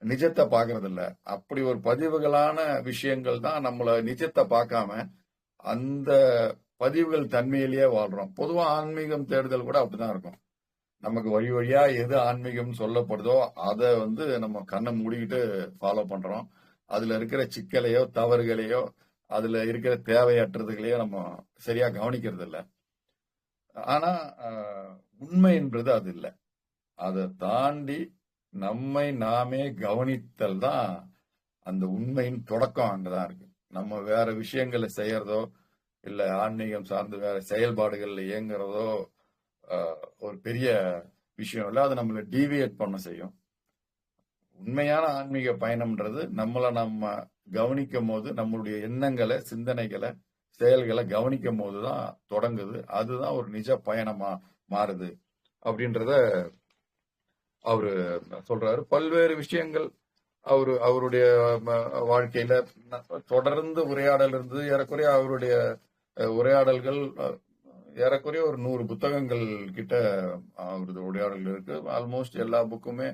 நிஜத்தை பாக்குறது இல்ல. அப்படி ஒரு பதிவுகளான விஷயங்கள் தான் நம்மள நிஜத்தை பார்க்காம அந்த பதிவுகள் தன்மையிலேயே வாழ்றோம். பொதுவா ஆன்மீகம் தேடுதல் கூட அப்படிதான் இருக்கும். நமக்கு வழி வழியா எது ஆன்மீகம் சொல்லப்படுதோ அதை நம்ம கண்ணை மூடிக்கிட்டு ஃபாலோ பண்றோம். அதுல இருக்கிற சிக்கலையோ தவறுகளையோ அதுல இருக்கிற தேவையற்றதுகளையோ நம்ம சரியா கவனிக்கிறது இல்ல. ஆனா உண்மைன்றது அது இல்லை. அதை தாண்டி நம்மை நாமே கவனித்தல் தான் அந்த உண்மையின் தொடக்கம் அங்கதான் இருக்கு. நம்ம வேற விஷயங்களை செய்யறதோ இல்ல ஆன்மீகம் சார்ந்து வேற செயல்பாடுகள்ல இயங்குறதோ ஒரு பெரிய விஷயம் இல்லை. அது நம்மளை டீவியேட் பண்ண செய்யும். உண்மையான ஆன்மீக பயணம்ன்றது நம்ம கவனிக்கும் போது நம்மளுடைய எண்ணங்களை, சிந்தனைகளை, செயல்களை கவனிக்கும் போதுதான் தொடங்குது. அதுதான் ஒரு நிஜ பயணமா மாறுது அப்படின்றத அவரு சொல்றாரு. பல்வேறு விஷயங்கள் அவருடைய வாழ்க்கையில தொடர்ந்து உரையாடல் இருந்தது. ஏறக்குறைய அவருடைய உரையாடல்கள் ஏறக்குறைய ஒரு 100 புத்தகங்கள் கிட்ட அவரது உரையாடல்கள் இருக்கு. ஆல்மோஸ்ட் எல்லா புக்குமே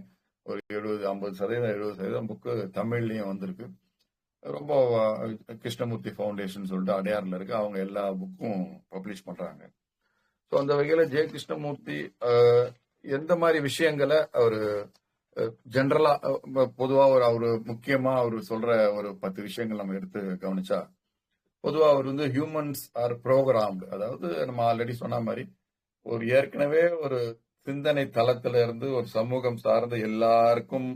ஒரு 50% 70% புக்கு தமிழ்லயும் வந்திருக்கு. ரொம்ப கிருஷ்ணமூர்த்தி ஃபவுண்டேஷன் சொல்லிட்டு அடையாறுல இருக்கு. அவங்க எல்லா புக்கும் பப்ளிஷ் பண்றாங்க. ஸோ அந்த வகையில ஜெய கிருஷ்ணமூர்த்தி எந்த மாதிரி விஷயங்களை அவரு ஜென்ரலா பொதுவா அவரு முக்கியமா அவரு சொல்ற ஒரு 10 விஷயங்கள் நம்ம எடுத்து கவனிச்சா, பொதுவா அவர் ஹியூமன்ஸ் ஆர் ப்ரோக்ராம்டு, அதாவது நம்ம ஆல்ரெடி சொன்ன மாதிரி ஒரு ஏற்கனவே ஒரு சிந்தனை தளத்துல இருந்து ஒரு சமூகம் சார்ந்த எல்லாருக்கும்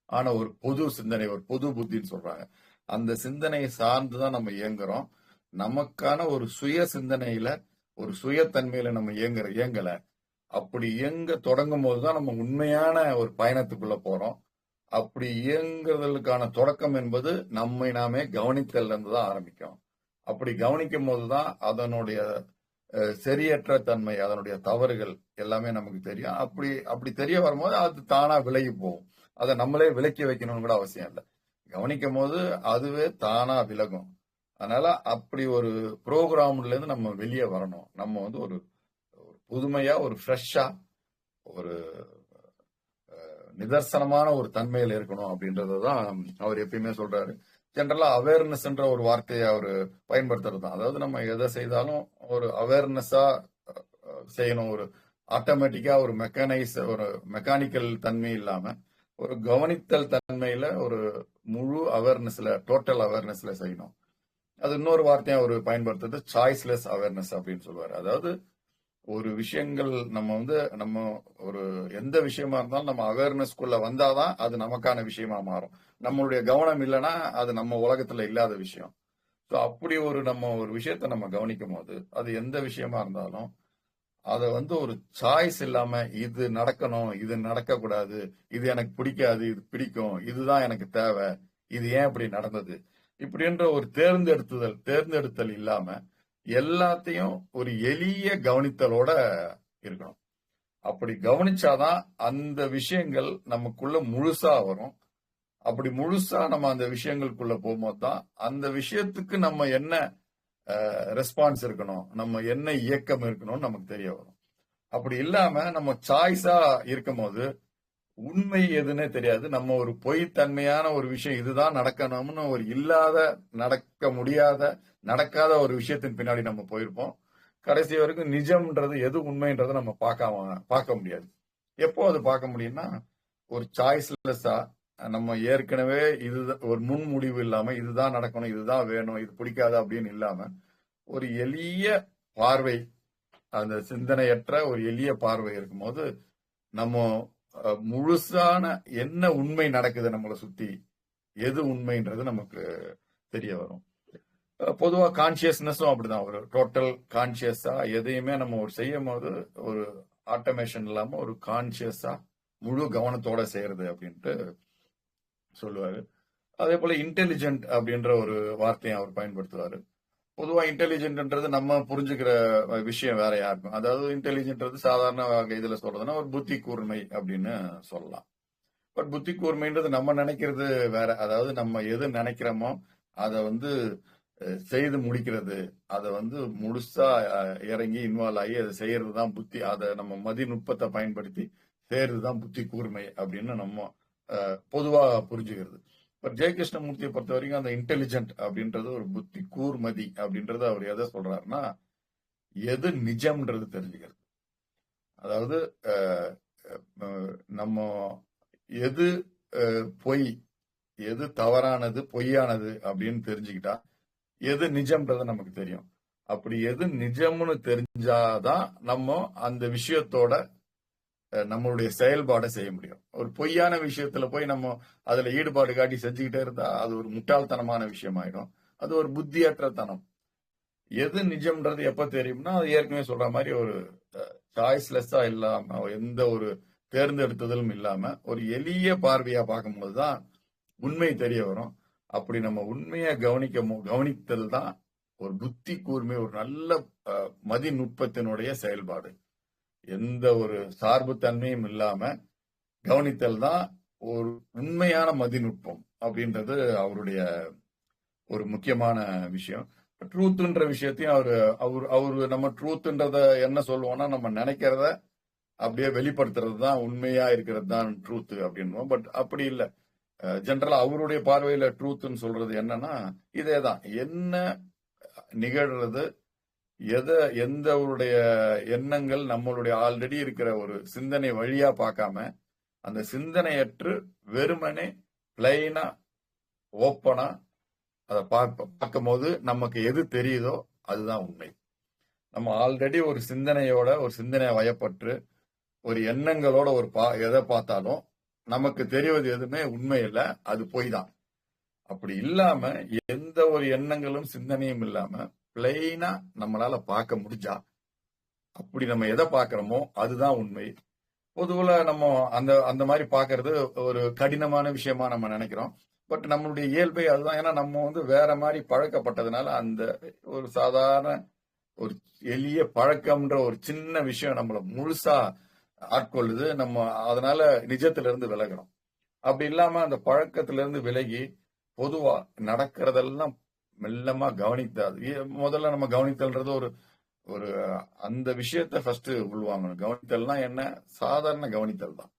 ஆன ஒரு பொது சிந்தனை, ஒரு பொது புத்தின்னு சொல்றாங்க. அந்த சிந்தனையை சார்ந்துதான் நம்ம இயங்குறோம். நமக்கான ஒரு சுய சிந்தனையில ஒரு சுயத்தன்மையில நம்ம இயங்கல. அப்படி இயங்க தொடங்கும் போதுதான் நம்ம உண்மையான ஒரு பயணத்துக்குள்ள போறோம். அப்படி இயங்குறதுக்கான தொடக்கம் என்பது நம்மை நாமே கவனித்தல் இருந்துதான் ஆரம்பிக்கும். அப்படி கவனிக்கும் போதுதான் அதனுடைய சரியற்ற தன்மை, அதனுடைய தவறுகள் எல்லாமே நமக்கு தெரியும். அப்படி தெரிய வரும்போது அது தானா விலகி போகும். அதை நம்மளே விலக்கி வைக்கணும்னு கூட அவசியம் இல்லை. கவனிக்கும் போது அதுவே தானா விலகும். அதனால அப்படி ஒரு ப்ரோக்ராம்ல இருந்து நம்ம வெளியே வரணும். நம்ம ஒரு புதுமையா, ஒரு ஃப்ரெஷ்ஷா, ஒரு நிதர்சனமான ஒரு தன்மையில இருக்கணும் அப்படின்றதான் அவர் எப்பயுமே சொல்றாரு. ஜென்ரலா அவேர்னஸ் என்ற ஒரு வார்த்தையை அவர் பயன்படுத்துறது தான். அதாவது நம்ம எதை செய்தாலும் ஒரு அவேர்னஸா செய்யணும். ஒரு ஆட்டோமேட்டிக்கா ஒரு மெக்கானிக்கல் தன்மை இல்லாம ஒரு கவனித்தல் தன்மையில ஒரு முழு அவேர்னஸ்ல, டோட்டல் அவேர்னஸ்ல செய்யணும். அது இன்னொரு வார்த்தையை அவர் பயன்படுத்துறது சாய்ஸ்லெஸ் அவேர்னஸ் அப்படின்னு சொல்லுவாரு. அதாவது ஒரு விஷயங்கள் நம்ம ஒரு எந்த விஷயமா இருந்தாலும் நம்ம அவேர்னஸ்குள்ள வந்தாதான் அது நமக்கான விஷயமா மாறும். நம்மளுடைய கவனம் இல்லைன்னா அது நம்ம உலகத்துல இல்லாத விஷயம். ஸோ அப்படி நம்ம ஒரு விஷயத்த நம்ம கவனிக்கும் போது அது எந்த விஷயமா இருந்தாலும் அதை ஒரு சாய்ஸ் இல்லாம இது நடக்கணும், இது நடக்கக்கூடாது, இது எனக்கு பிடிக்காது, இது பிடிக்கும், இதுதான் எனக்கு தேவை, இது ஏன் இப்படி நடந்தது, இப்படின்ற ஒரு தேர்ந்தெடுத்தல் இல்லாம எல்லாத்தையும் ஒரு எளிய கவனித்தலோட இருக்கணும். அப்படி கவனிச்சாதான் அந்த விஷயங்கள் நமக்குள்ள முழுசா வரும். அப்படி முழுசா நம்ம அந்த விஷயங்களுக்குள்ள போகும்போது தான் அந்த விஷயத்துக்கு நம்ம என்ன ரெஸ்பான்ஸ் இருக்கணும், நம்ம என்ன இயக்கம் இருக்கணும்னு நமக்கு தெரிய வரும். அப்படி இல்லாம நம்ம சாய்ஸா இருக்கும் போது உண்மை எதுன்னே தெரியாது. நம்ம ஒரு பொய்த்தன்மையான ஒரு விஷயம் இதுதான் நடக்கணும்னு ஒரு இல்லாத, நடக்க முடியாத, நடக்காத ஒரு விஷயத்தின் பின்னாடி நம்ம போயிருப்போம். கடைசி வரைக்கும் நிஜம்ன்றது எது உண்மைன்றதை நம்ம பார்க்க முடியாது. எப்போ அது பார்க்க முடியும்னா ஒரு சாய்ஸ்லெஸ்ஸா நம்ம ஏற்கனவே இதுதான் ஒரு முன் முடிவு இல்லாம இதுதான் நடக்கணும், இதுதான் வேணும், இது பிடிக்காது அப்படின்னு இல்லாம ஒரு எளிய பார்வை, அந்த சிந்தனையற்ற ஒரு எளிய பார்வை இருக்கும்போது நம்ம முழுசான என்ன உண்மை நடக்குது நம்மளை சுத்தி, எது உண்மைன்றது நமக்கு தெரிய வரும். பொதுவா கான்சியஸ்னஸும் அப்படிதான். ஒரு டோட்டல் கான்சியஸா எதையுமே நம்ம ஒரு செய்யும் போது ஒரு ஆட்டோமேஷன் இல்லாம ஒரு கான்சியஸா முழு கவனத்தோட செய்யறது அப்படின்ட்டு சொல்லுவாரு. அதே போல இன்டெலிஜென்ட் அப்படின்ற ஒரு வார்த்தையை அவர் பயன்படுத்துவாரு. பொதுவா இன்டெலிஜென்ட்ன்றது நம்ம புரிஞ்சுக்கிற விஷயம் வேற யாருக்கும். அதாவது இன்டெலிஜென்ட்றது சாதாரண இதுல சொல்றதுன்னா ஒரு புத்தி கூர்மை அப்படின்னு சொல்லலாம். பட் புத்தி கூர்மைன்றது நம்ம நினைக்கிறது வேற. அதாவது நம்ம எது நினைக்கிறோமோ அதை செய்து முடிக்கிறது, அதை முழுசா இறங்கி இன்வால்வ் ஆகி அதை செய்யறதுதான் புத்தி. அதை நம்ம மதிநுட்பத்தை பயன்படுத்தி செய்யறதுதான் புத்தி கூர்மை அப்படின்னு நம்ம பொதுவா புரிஞ்சுக்கிறது. இப்ப ஜெயகிருஷ்ணமூர்த்தியை பொறுத்த வரைக்கும் அந்த இன்டெலிஜென்ட் அப்படின்றது ஒரு புத்தி கூர்மதி அப்படின்றது அவர் எதை சொல்றாருன்னா, எது நிஜம்ன்றது தெரிஞ்சுக்கிறது. அதாவது நம்ம எது பொய், எது தவறானது பொய்யானது அப்படின்னு தெரிஞ்சுக்கிட்டா எது நிஜம்ன்றது நமக்கு தெரியும். அப்படி எது நிஜம்னு தெரிஞ்சாதான் நம்ம அந்த விஷயத்தோட நம்மளுடைய செயல்பாடை செய்ய முடியும். ஒரு பொய்யான விஷயத்துல போய் நம்ம அதுல ஈடுபாடு காட்டி செஞ்சுக்கிட்டே இருந்தா அது ஒரு முட்டாள்தனமான விஷயமாயிடும். அது ஒரு புத்தியற்ற தனம். எது நிஜம்ன்றது எப்ப தெரியும்னா, அது ஏற்கனவே சொல்ற மாதிரி ஒரு சாய்ஸ்லெஸ்ஸா இல்லாம, எந்த ஒரு தேர்ந்தெடுத்ததிலும் இல்லாம ஒரு எளிய பார்வையா பார்க்கும்போதுதான் உண்மை தெரிய வரும். அப்படி நம்ம உண்மையை கவனித்தல் தான் ஒரு புத்தி கூர்மை, ஒரு நல்ல மதிநுட்பத்தினுடைய செயல்பாடு. எந்த ஒரு சார்பு தன்மையும் இல்லாம கவனித்தல் தான் ஒரு உண்மையான மதிநுட்பம் அப்படின்றது அவருடைய ஒரு முக்கியமான விஷயம். ட்ரூத்ன்ற விஷயத்தையும் அவரு நம்ம ட்ரூத்ன்றத என்ன சொல்லுவோம்னா, நம்ம நினைக்கிறத அப்படியே வெளிப்படுத்துறது தான் உண்மையா இருக்கிறது தான் ட்ரூத் அப்படின்வோம். பட் அப்படி இல்லை. ஜெனரலா அவருடைய பார்வையில ட்ரூத்னு சொல்றது என்னன்னா, இதேதான். என்ன நிகழ்றது, எந்த அவருடைய எண்ணங்கள் நம்மளுடைய ஆல்ரெடி இருக்கிற ஒரு சிந்தனை வழியா பார்க்காம, அந்த சிந்தனையற்று வெறுமனே பிளைனா ஓப்பனா அதை பார்க்கும் போது நமக்கு எது தெரியுதோ அதுதான் உண்மை. நம்ம ஆல்ரெடி ஒரு சிந்தனையை வயப்பட்டு ஒரு எண்ணங்களோட எதை பார்த்தாலும் நமக்கு தெரிவது எதுவுமே உண்மை இல்லை, அது பொய் தான். அப்படி இல்லாம எந்த ஒரு எண்ணங்களும் சிந்தனையும் இல்லாம பிளைனா நம்மளால பார்க்க முடிஞ்சா, அப்படி நம்ம எதை பார்க்கிறோமோ அதுதான் உண்மை. பொதுவுல நம்ம அந்த மாதிரி பார்க்கறது ஒரு கடினமான விஷயமா நம்ம நினைக்கிறோம். பட் நம்மளுடைய இயல்பை அதுதான். ஏன்னா நம்ம வேற மாதிரி பழக்கப்பட்டதுனால அந்த ஒரு சாதாரண ஒரு எளிய பழக்கம்ன்ற ஒரு சின்ன விஷயம் நம்மள முழுசா ஆட்கொள்ளுது. நம்ம அதனால நிஜத்துல இருந்து விலகணும். அப்படி இல்லாம அந்த பழக்கத்துல இருந்து விலகி பொதுவா நடக்கிறதெல்லாம் மெல்லமா கவனித்தாது. முதல்ல நம்ம கவனித்தல்ன்றது ஒரு அந்த விஷயத்த ஃபர்ஸ்ட் உள்வாங்கணும். கவனித்தல்னா என்ன? சாதாரண கவனித்தல் தான்.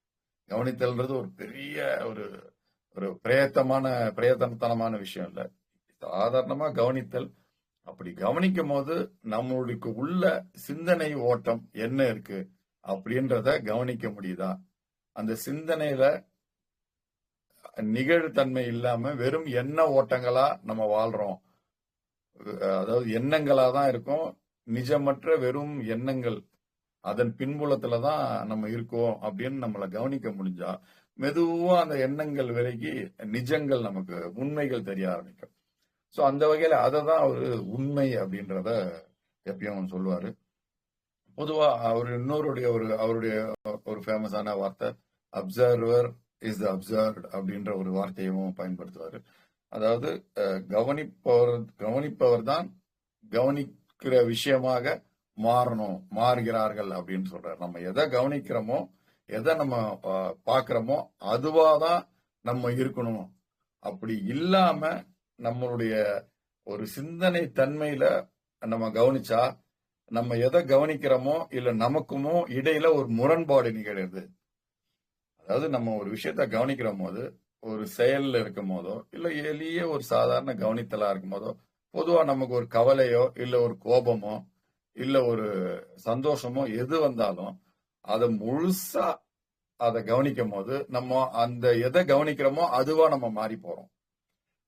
கவனித்தல்ன்றது ஒரு பெரிய ஒரு பிரயத்தனமான விஷயம் இல்ல. சாதாரணமா கவனித்தல். அப்படி கவனிக்கும் போது நம்மளுக்கு உள்ள சிந்தனை ஓட்டம் என்ன இருக்கு அப்படின்றத கவனிக்க முடியுதா? அந்த சிந்தனையில நிகழ்தன்மை இல்லாம வெறும் எண்ண ஓட்டங்களா நம்ம வாழ்றோம். அதாவது எண்ணங்களா தான் இருக்கும். நிஜமற்ற வெறும் எண்ணங்கள், அதன் பின்புலத்துலதான் நம்ம இருக்கோம் அப்படின்னு நம்மளை கவனிக்க முடிஞ்சா மெதுவா அந்த எண்ணங்கள் விலகி நிஜங்கள் நமக்கு உண்மைகள் தெரிய ஆரம்பிக்கும். சோ அந்த வகையில அதை தான் அவரு உண்மை அப்படின்றத எப்பயும் சொல்லுவாரு. பொதுவா அவர் அவருடைய ஒரு ஃபேமஸான வார்த்தை அப்சர்வர் இஸ் த அப்சர்வ்ட் அப்படின்ற ஒரு வார்த்தையும் பயன்படுத்துவாரு. அதாவது கவனிப்பவர் தான் கவனிக்கிற விஷயமாக மாறுகிறார்கள் அப்படின்னு சொல்றாரு. நம்ம எதை கவனிக்கிறோமோ, எதை நம்ம பாக்குறோமோ அதுவாதான் நம்ம இருக்கணும். அப்படி இல்லாம நம்மளுடைய ஒரு சிந்தனை தன்மையில நம்ம கவனிச்சா, நம்ம எதை கவனிக்கிறோமோ இல்ல நமக்குமோ இடையில ஒரு முரண்பாடு நிகழ்கிறது. அதாவது நம்ம ஒரு விஷயத்த கவனிக்கிற போது, ஒரு செயல்ல இருக்கும் போதோ இல்ல எளிய ஒரு சாதாரண கவனித்தலா இருக்கும் போதோ, பொதுவா நமக்கு ஒரு கவலையோ இல்ல ஒரு கோபமோ இல்ல ஒரு சந்தோஷமோ எது வந்தாலும் அதை முழுசா அதை கவனிக்கும் போது நம்ம அந்த எதை கவனிக்கிறோமோ அதுவா நம்ம மாறி போறோம்.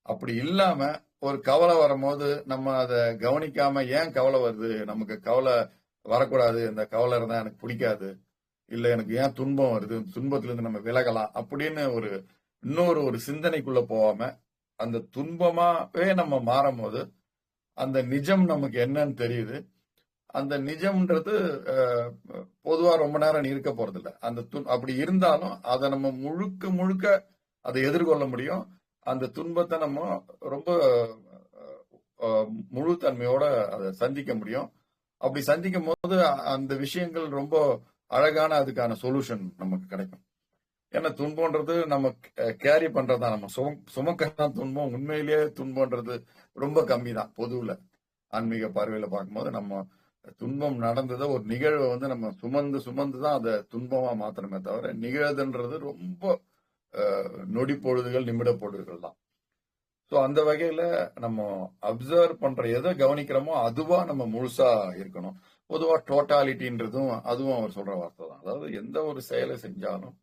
அப்படி இல்லாம ஒரு கவலை வரும்போது நம்ம அதை கவனிக்காம, ஏன் கவலை வருது, நமக்கு கவலை வரக்கூடாது, இந்த கவலை இருந்தா எனக்கு பிடிக்காது, இல்ல எனக்கு ஏன் துன்பம் வருது, துன்பத்துல இருந்து நம்ம விலகலாம் அப்படின்னு இன்னொரு ஒரு சிந்தனைக்குள்ள போகாம அந்த துன்பமாவே நம்ம மாறும் போது அந்த நிஜம் நமக்கு என்னன்னு தெரியுது. அந்த நிஜம்ன்றது பொதுவா ரொம்ப நேரம் இருக்க போறது இல்லை. அப்படி இருந்தாலும் அதை நம்ம முழுக்க அதை எதிர்கொள்ள முடியும். அந்த துன்பத்தை நம்ம ரொம்ப முழு தன்மையோட அதை சந்திக்க முடியும். அப்படி சந்திக்கும் போது அந்த விஷயங்கள் ரொம்ப அழகான அதுக்கான சொல்யூஷன் நமக்கு கிடைக்கும். ஏன்னா துன்பம்ன்றது நம்ம கேரி பண்றதுதான், நம்ம சுமக்கதான் துன்பம். உண்மையிலேயே துன்பம்ன்றது ரொம்ப கம்மி தான். பொதுவுல ஆன்மீக பார்வையில பார்க்கும்போது நம்ம துன்பம் நடந்ததை ஒரு நிகழ்வை நம்ம சுமந்து தான் அதை துன்பமா மாத்திரமே தவிர, நிகழ்துன்றது ரொம்ப நொடி பொழுதுகள், நிமிட பொழுதுகள் தான். ஸோ அந்த வகையில நம்ம அப்சர்வ் பண்ற எதை கவனிக்கிறோமோ அதுவா நம்ம முழுசா இருக்கணும். பொதுவா டோட்டாலிட்டின்றதும் அதுவும் அவர் சொல்ற வார்த்தை தான். அதாவது எந்த ஒரு செயலை செஞ்சாலும்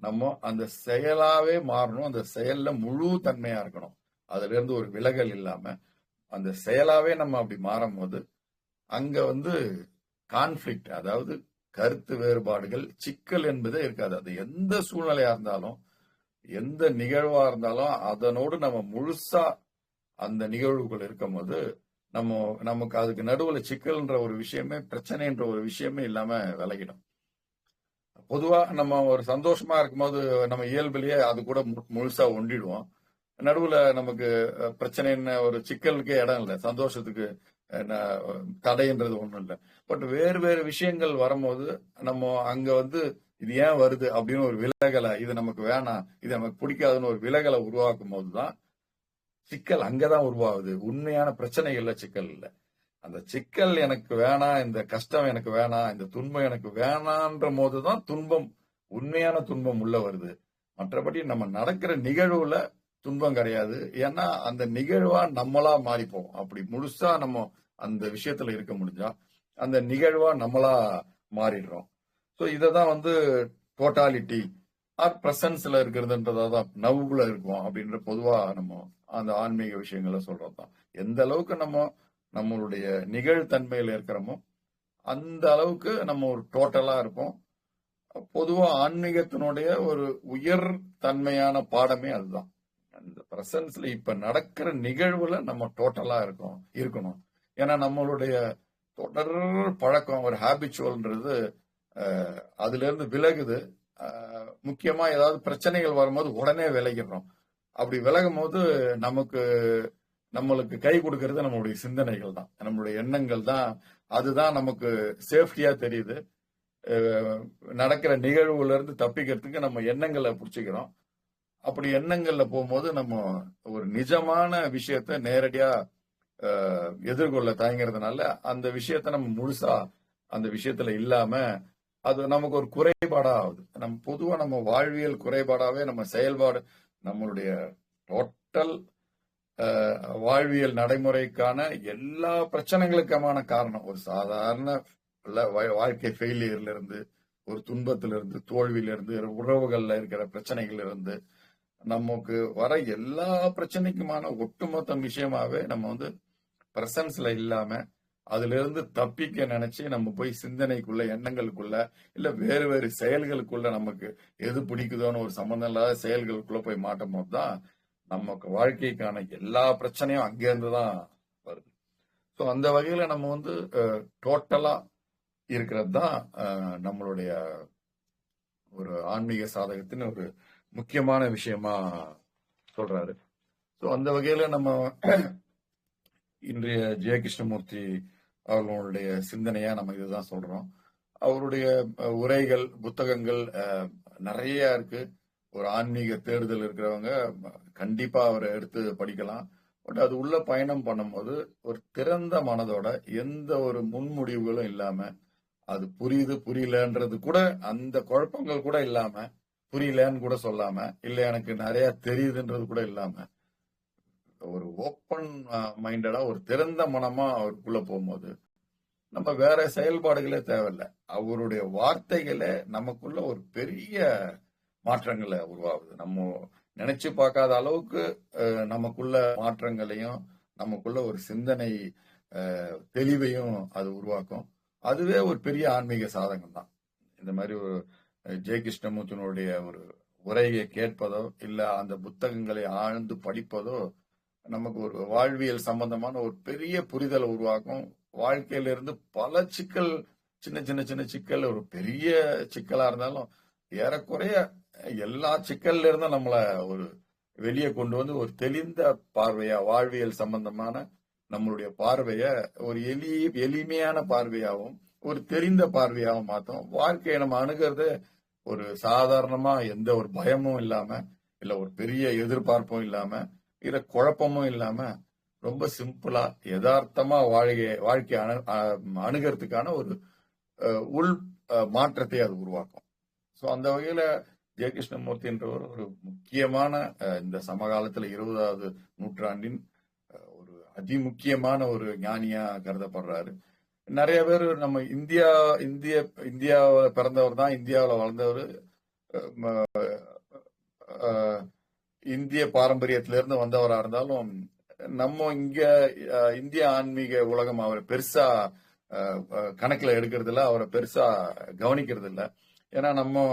நம்ம அந்த செயலாவே மாறணும். அந்த செயல்ல முழு தன்மையா இருக்கணும். அதுல இருந்து ஒரு விலகல் இல்லாம அந்த செயலாவே நம்ம அப்படி மாறும் போது அங்க கான்ஃபிளிக்ட், அதாவது கருத்து வேறுபாடுகள், சிக்கல் என்பதே இருக்காது. அது எந்த சூழ்நிலையா இருந்தாலும், எந்த நிகழ்வா இருந்தாலும் அதனோடு நம்ம முழுசா அந்த நிகழ்வுகள் இருக்கும் போது நமக்கு அதுக்கு நடுவுல சிக்கல்ன்ற ஒரு விஷயமே, பிரச்சனைன்ற ஒரு விஷயமே இல்லாம விலகிடும். பொதுவா நம்ம ஒரு சந்தோஷமா இருக்கும்போது நம்ம இயல்பிலேயே அது கூட முழுசா ஒண்டிடுவோம். நடுவுல நமக்கு பிரச்சனைன்னு ஒரு சிக்கலுக்கே இடம் இல்லை, சந்தோஷத்துக்கு தடைன்றது ஒண்ணும் இல்லை. பட் வேறு வேறு விஷயங்கள் வரும்போது நம்ம அங்க இது ஏன் வருது அப்படின்னு ஒரு விலகலை, இது நமக்கு வேணாம், இது நமக்கு பிடிக்காதுன்னு ஒரு விலகலை உருவாக்கும் போதுதான் சிக்கல் அங்கதான் உருவாகுது. உண்மையான பிரச்சனைகள்ல சிக்கல் இல்லை. அந்த சிக்கல் எனக்கு வேணாம், இந்த கஷ்டம் எனக்கு வேணாம், இந்த துன்பம் எனக்கு வேணான்ற போதுதான் உண்மையான துன்பம் உள்ள வருது. மற்றபடி நம்ம நடக்கிற நிகழ்வுல துன்பம் கிடையாது. ஏன்னா அந்த நிகழ்வா நம்மளா மாறிப்போம். அப்படி முழுசா நம்ம அந்த விஷயத்துல இருக்க முடிஞ்சா அந்த நிகழ்வா நம்மளா மாறிடுறோம். ஸோ இததான் டோட்டாலிட்டி ஆர் பிரசன்ஸ்ல இருக்கிறதுன்றதான், நவ்வுல இருக்கும் அப்படின்ற பொதுவா நம்ம அந்த ஆன்மீக விஷயங்களை சொல்றதுதான். எந்த அளவுக்கு நம்ம நம்மளுடைய நிகழ்தன்மையில இருக்கிறோமோ அந்த அளவுக்கு நம்ம ஒரு டோட்டலா இருப்போம். பொதுவா ஆன்மீகத்தினுடைய ஒரு உயர் தன்மையான பாடமே அதுதான். அந்த பிரசன்ஸ்ல இப்ப நடக்கிற நிகழ்வுல நம்ம டோட்டலா இருக்கணும். ஏன்னா நம்மளுடைய தொடர் பழக்கம், ஒரு ஹேபிச்சுவல்ன்றது அதுல இருந்து விலகுது. முக்கியமா ஏதாவது பிரச்சனைகள் வரும்போது உடனே விலகிடுறோம். அப்படி விலகும் போது நம்மளுக்கு கை கொடுக்கறது நம்மளுடைய சிந்தனைகள் தான், நம்மளுடைய எண்ணங்கள் தான். அதுதான் நமக்கு சேஃப்டியா தெரியுது. நடக்கிற நிகழ்வுல இருந்து தப்பிக்கிறதுக்கு நம்ம எண்ணங்களை பிடிச்சிக்கிறோம். அப்படி எண்ணங்கள்ல போகும்போது நம்ம ஒரு நிஜமான விஷயத்த நேரடியா எதிர்கொள்ள தயங்குறதுனால அந்த விஷயத்த நம்ம முழுசா அந்த விஷயத்துல இல்லாம அது நமக்கு ஒரு குறைபாடா ஆகுது. பொதுவா நம்ம வாழ்வியல் குறைபாடாவே நம்ம செயல்பாடு, நம்மளுடைய டோட்டல் வாழ்வியல் நடைமுறைக்கான எல்லா பிரச்சனைகளுக்கான காரணம் ஒரு சாதாரண வாழ்க்கை ஃபெயிலியர்ல இருந்து, ஒரு துன்பத்திலிருந்து, தோல்வியிலிருந்து, உறவுகள்ல இருக்கிற பிரச்சனைகள் இருந்து நமக்கு வர எல்லா பிரச்சனைக்குமான ஒட்டுமொத்த விஷயமாவே நம்ம பிரசன்ஸ்ல இல்லாம அதுல இருந்து தப்பிக்க நினைச்சு நம்ம போய் சிந்தனைக்குள்ள, எண்ணங்களுக்குள்ள, இல்ல வேறு வேறு செயல்களுக்குள்ள நமக்கு எது பிடிக்குதோன்னு ஒரு சம்பந்தம் இல்லாத செயல்களுக்குள்ள போய் மாட்டும் போதுதான் நமக்கு வாழ்க்கைக்கான எல்லா பிரச்சனையும் அங்கிருந்துதான் வருது. ஸோ அந்த வகையில நம்ம டோட்டலா இருக்கிறது தான் நம்மளுடைய ஒரு ஆன்மீக சாதகத்தின் ஒரு முக்கியமான விஷயமா சொல்றாரு. ஸோ அந்த வகையில நம்ம இன்றைய ஜெய கிருஷ்ணமூர்த்தி அவர்களுடைய சிந்தனையா நம்ம இதுதான் சொல்றோம். அவருடைய உரைகள், புத்தகங்கள் நிறைய இருக்கு. ஒரு ஆன்மீக தேடுதல் இருக்கிறவங்க கண்டிப்பா அவரை எடுத்து படிக்கலாம். பட் அது உள்ள பயணம் பண்ணும்போது ஒரு திறந்த மனதோட, எந்த ஒரு முன்முடிவுகளும் இல்லாம, அது புரியுது புரியலன்றது கூட, அந்த குழப்பங்கள் கூட இல்லாம, புரியலன்னு கூட சொல்லாம, இல்ல எனக்கு நிறைய தெரியுதுன்றது கூட இல்லாம, ஒரு ஓப்பன் மைண்டடா ஒரு திறந்த மனமா அவருக்குள்ள போகும்போது நம்ம வேற செயல்பாடுகளே தேவையில்லை. அவருடைய வார்த்தைகளே நமக்குள்ள ஒரு பெரிய மாற்றங்களை உருவாகுது. நம்ம நினைச்சு பார்க்காத அளவுக்கு நமக்குள்ள மாற்றங்களையும், நமக்குள்ள ஒரு சிந்தனை தெளிவையும் அது உருவாக்கும். அதுவே ஒரு பெரிய ஆன்மீக சாதகம் தான். இந்த மாதிரி ஒரு ஜெய கிருஷ்ணமூர்த்தியினுடைய ஒரு உரையை கேட்பதோ, இல்ல அந்த புத்தகங்களை ஆழ்ந்து படிப்பதோ நமக்கு ஒரு வாழ்வியல் சம்பந்தமான ஒரு பெரிய புரிதலை உருவாக்கும். வாழ்க்கையில இருந்து பல சிக்கல், சின்ன சின்ன சின்ன சிக்கல், ஒரு பெரிய சிக்கலா இருந்தாலும் ஏறக்குறைய எல்லா சிக்கல்ல இருந்தும் நம்மள ஒரு வெளியே கொண்டு ஒரு தெளிந்த பார்வையா, வாழ்வியல் சம்பந்தமான நம்மளுடைய பார்வைய ஒரு எளிமையான பார்வையாகவும் ஒரு தெரிந்த பார்வையாகவும் மாத்தோம். வாழ்க்கையை நம்ம அணுகிறது ஒரு சாதாரணமா, எந்த ஒரு பயமும் இல்லாம, இல்ல ஒரு பெரிய எதிர்பார்ப்பும் இல்லாம, இல்ல குழப்பமும் இல்லாம, ரொம்ப சிம்பிளா யதார்த்தமா வாழ்க்கை அணுகிறதுக்கான ஒரு உள் மாற்றத்தை அது உருவாக்கும். ஸோ அந்த வகையில ஜெயகிருஷ்ணமூர்த்தி என்றவர் ஒரு முக்கியமான இந்த சமகாலத்துல 20வது நூற்றாண்டின் ஒரு அதிமுக்கியமான ஒரு ஞானியா கருதப்படுறாரு. நிறைய பேர் நம்ம இந்தியாவில பிறந்தவர் தான், இந்தியாவில் வளர்ந்தவர், இந்திய பாரம்பரியத்திலிருந்து வந்தவரா இருந்தாலும் நம்ம இங்க இந்திய ஆன்மீக உலகம் அவரை பெருசா கணக்குல எடுக்கிறது இல்ல, அவரை பெருசா கவனிக்கிறது இல்ல. ஏன்னா நம்ம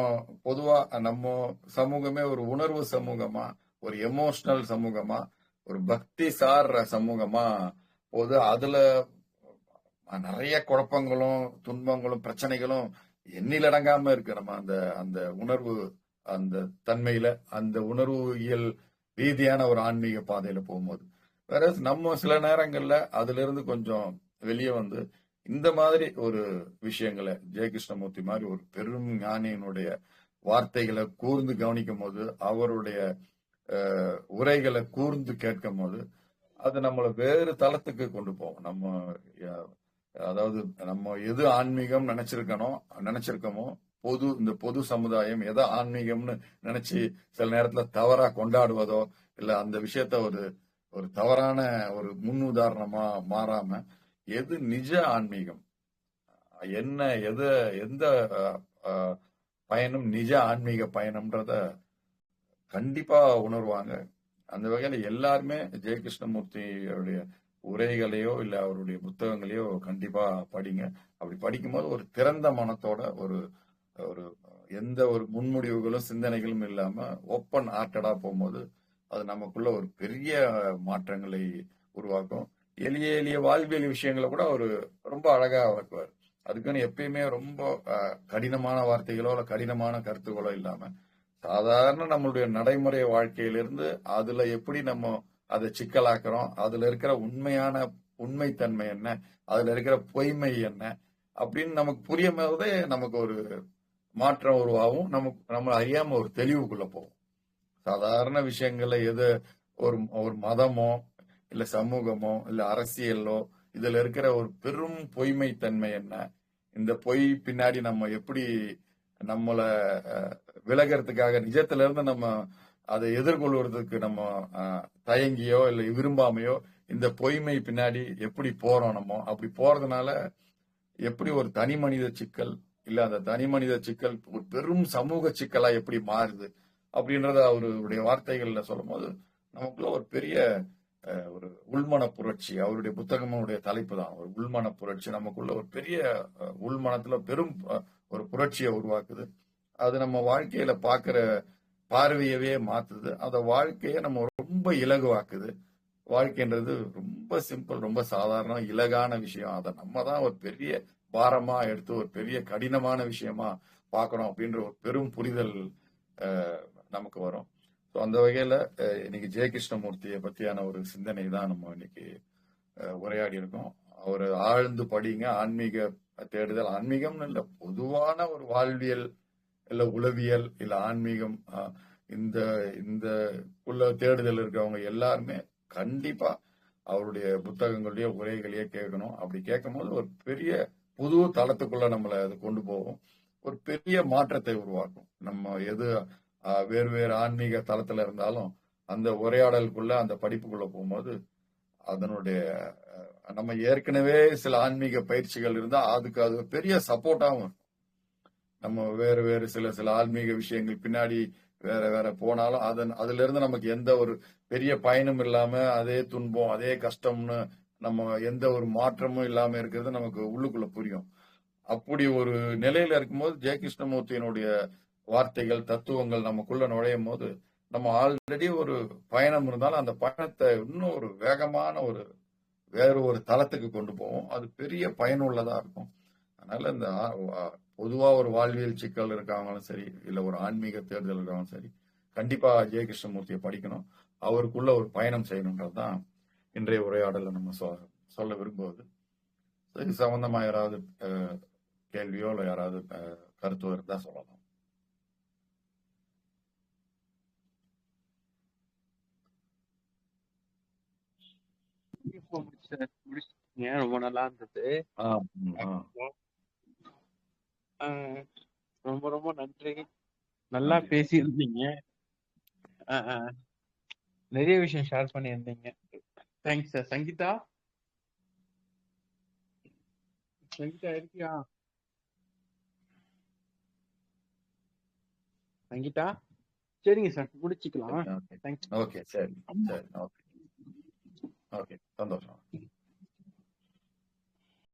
பொதுவா நம்ம சமூகமே ஒரு உணர்வு சமூகமா, ஒரு எமோஷனல் சமூகமா, ஒரு பக்தி சார்ற சமூகமா போது அதுல நிறைய குழப்பங்களும் துன்பங்களும் பிரச்சனைகளும் எண்ணிலடங்காம இருக்கு. நம்ம அந்த அந்த உணர்வு அந்த தன்மையில அந்த உணர்வியல் ரீதியான ஒரு ஆன்மீக பாதையில போகும்போது, வேற நம்ம சில நேரங்கள்ல அதுல இருந்து கொஞ்சம் வெளியே வந்து இந்த மாதிரி ஒரு விஷயங்களை ஜெயகிருஷ்ணமூர்த்தி மாதிரி ஒரு பெரும் ஞானியினுடைய வார்த்தைகளை கூர்ந்து கவனிக்கும் போது, அவருடைய உரைகளை கூர்ந்து கேட்கும் போது அது நம்மளை வேறு தளத்துக்கு கொண்டு போகும். நம்ம அதாவது நம்ம எது ஆன்மீகம் நினைச்சிருக்கோமோ இந்த பொது சமுதாயம் எதை ஆன்மீகம்னு நினைச்சு சில நேரத்துல தவறா கொண்டாடுவதோ இல்ல அந்த விஷயத்த ஒரு தவறான ஒரு முன் உதாரணமா மாறாம எது நிஜ ஆன்மீகம், என்ன எந்த பயணம் நிஜ ஆன்மீக பயணம்ன்றத கண்டிப்பா உணர்வாங்க. அந்த வகையில எல்லாருமே ஜெயகிருஷ்ணமூர்த்தியுடைய உரைகளையோ இல்ல அவருடைய புத்தகங்களையோ கண்டிப்பா படிங்க. அப்படி படிக்கும்போது ஒரு திறந்த மனத்தோட ஒரு ஒரு எந்த ஒரு முன்முடிவுகளும் சிந்தனைகளும் இல்லாம ஓப்பன் ஹார்ட்டடா போகும்போது அது நமக்குள்ள ஒரு பெரிய மாற்றங்களை உருவாக்கும். எளிய எளிய வாழ்வியல் விஷயங்களை கூட அவர் ரொம்ப அழகா வளர்க்குவார். அதுக்குன்னு எப்பயுமே ரொம்ப கடினமான வார்த்தைகளோ இல்ல கடினமான கருத்துக்களோ இல்லாம சாதாரண நம்மளுடைய நடைமுறை வாழ்க்கையிலிருந்து அதுல எப்படி நம்ம அதை சிக்கலாக்குறோம், அதுல இருக்கிற உண்மைத்தன்மை என்ன, அதுல இருக்கிற பொய்மை என்ன அப்படின்னு நமக்கு புரியும் போதே நமக்கு ஒரு மாற்றம் உருவாகும். நம்ம அறியாம ஒரு தெளிவுக்குள்ள போவோம். சாதாரண விஷயங்கள்ல எது ஒரு மதமோ இல்ல சமூகமோ இல்ல அரசியலோ இதுல இருக்கிற ஒரு பெரும் பொய்மை தன்மை என்ன, இந்த பொய் பின்னாடி நம்ம எப்படி நம்மள விலகிறதுக்காக நிஜத்துல இருந்து நம்ம அதை எதிர்கொள்வதற்கு நம்ம தயங்கியோ இல்ல விரும்பாமையோ இந்த பொய்மை பின்னாடி எப்படி போறோம், நம்ம அப்படி போறதுனால எப்படி ஒரு தனி மனித சிக்கல் இல்ல அந்த தனி மனித சிக்கல் ஒரு பெரும் சமூக சிக்கலா எப்படி மாறுது அப்படின்றத அவருடைய வார்த்தைகள்ல சொல்லும் போது நமக்குள்ள ஒரு பெரிய ஒரு உள்மன புரட்சி. அவருடைய புத்தகமுடைய தலைப்பு தான் ஒரு உள்மன புரட்சி. நமக்குள்ள ஒரு பெரிய உள்மனத்துல பெரும் ஒரு புரட்சியை உருவாக்குது. அது நம்ம வாழ்க்கையில பாக்குற பார்வையவே மாத்துது. அந்த வாழ்க்கையை நம்ம ரொம்ப இலகுவாக்குது. வாழ்க்கைன்றது ரொம்ப சிம்பிள், ரொம்ப சாதாரண இலகான விஷயம். அதை நம்ம தான் ஒரு பெரிய பாரமா எடுத்து ஒரு பெரிய கடினமான விஷயமா பார்க்கணும் அப்படின்ற ஒரு பெரும் புரிதல் நமக்கு வரும். ஸோ அந்த வகையில இன்னைக்கு ஜெயகிருஷ்ணமூர்த்தியை பத்தியான ஒரு சிந்தனை தான் நம்ம இன்னைக்கு உரையாடி இருக்கோம். அவர் ஆழ்ந்து படிங்க. ஆன்மீக தேடுதல், ஆன்மீகம்னு இல்லை, பொதுவான ஒரு வாழ்வியல் இல்ல உளவியல் இல்ல ஆன்மீகம் இந்த இந்த உள்ள தேடுதல் இருக்கிறவங்க எல்லாருமே கண்டிப்பா அவருடைய புத்தகங்களுடைய உரைகளையே கேட்கணும். அப்படி கேட்கும் போது ஒரு பெரிய புது தளத்துக்குள்ள நம்மளை அது கொண்டு போகும், ஒரு பெரிய மாற்றத்தை உருவாக்கும். நம்ம எது வேறு வேறு ஆன்மீக தளத்துல இருந்தாலும் அந்த உரையாடலுக்குள்ள அந்த படிப்புக்குள்ள போகும்போது அதனுடைய நம்ம ஏற்கனவே சில ஆன்மீக பயிற்சிகள் இருந்தா அதுக்கு அது பெரிய சப்போர்ட்டாகவும் இருக்கும். நம்ம வேறு வேறு சில ஆன்மீக விஷயங்கள் பின்னாடி வேற வேற போனாலும் அதுல இருந்து நமக்கு எந்த ஒரு பெரிய பயனும் இல்லாம அதே துன்பம் அதே கஷ்டம்னு நம்ம எந்த ஒரு மாற்றமும் இல்லாம இருக்கிறது நமக்கு உள்ளுக்குள்ள புரியும். அப்படி ஒரு நிலையில இருக்கும்போது ஜெயகிருஷ்ணமூர்த்தியினுடைய வார்த்தைகள் தத்துவங்கள் நமக்குள்ள நுழையும் போது நம்ம ஆல்ரெடி ஒரு பயணம் இருந்தாலும் அந்த பயணத்தை இன்னும் ஒரு வேகமான வேறு ஒரு தளத்துக்கு கொண்டு போவோம். அது பெரிய பயனுள்ளதா இருக்கும். அதனால இந்த பொதுவா ஒரு வாழ்வியல் சிக்கல் இருக்காங்களும் சரி இல்ல ஒரு ஆன்மீக தேர்தல் இருக்காங்களும் சரி கண்டிப்பா ஜெயகிருஷ்ணமூர்த்தியை படிக்கணும், அவருக்குள்ள ஒரு பயணம் செய்யணுன்றதுதான் இன்றைய உரையாடல நம்ம சொல்ல விரும்புவது. இது சம்பந்தமா யாராவது கேள்வியோ இல்ல யாராவது கருத்தோ இருந்தா சொல்லலாம். ரொம்ப நல்லா இருந்தது. ரொம்ப ரொம்ப நன்றி. நல்லா நன்றி. பேசியிருந்தீங்க. அஹ் அஹ் நிறைய விஷயம் ஷேர் பண்ணியிருந்தீங்க. Thanks sir. சங்கீதா, சங்கீதா இருக்கியா? சங்கீதா, சரிங்க சார், முடிச்சுக்கலாம். Okay thanks. ஓகே சரி சரி ஓகே ஓகே சந்தோஷம்.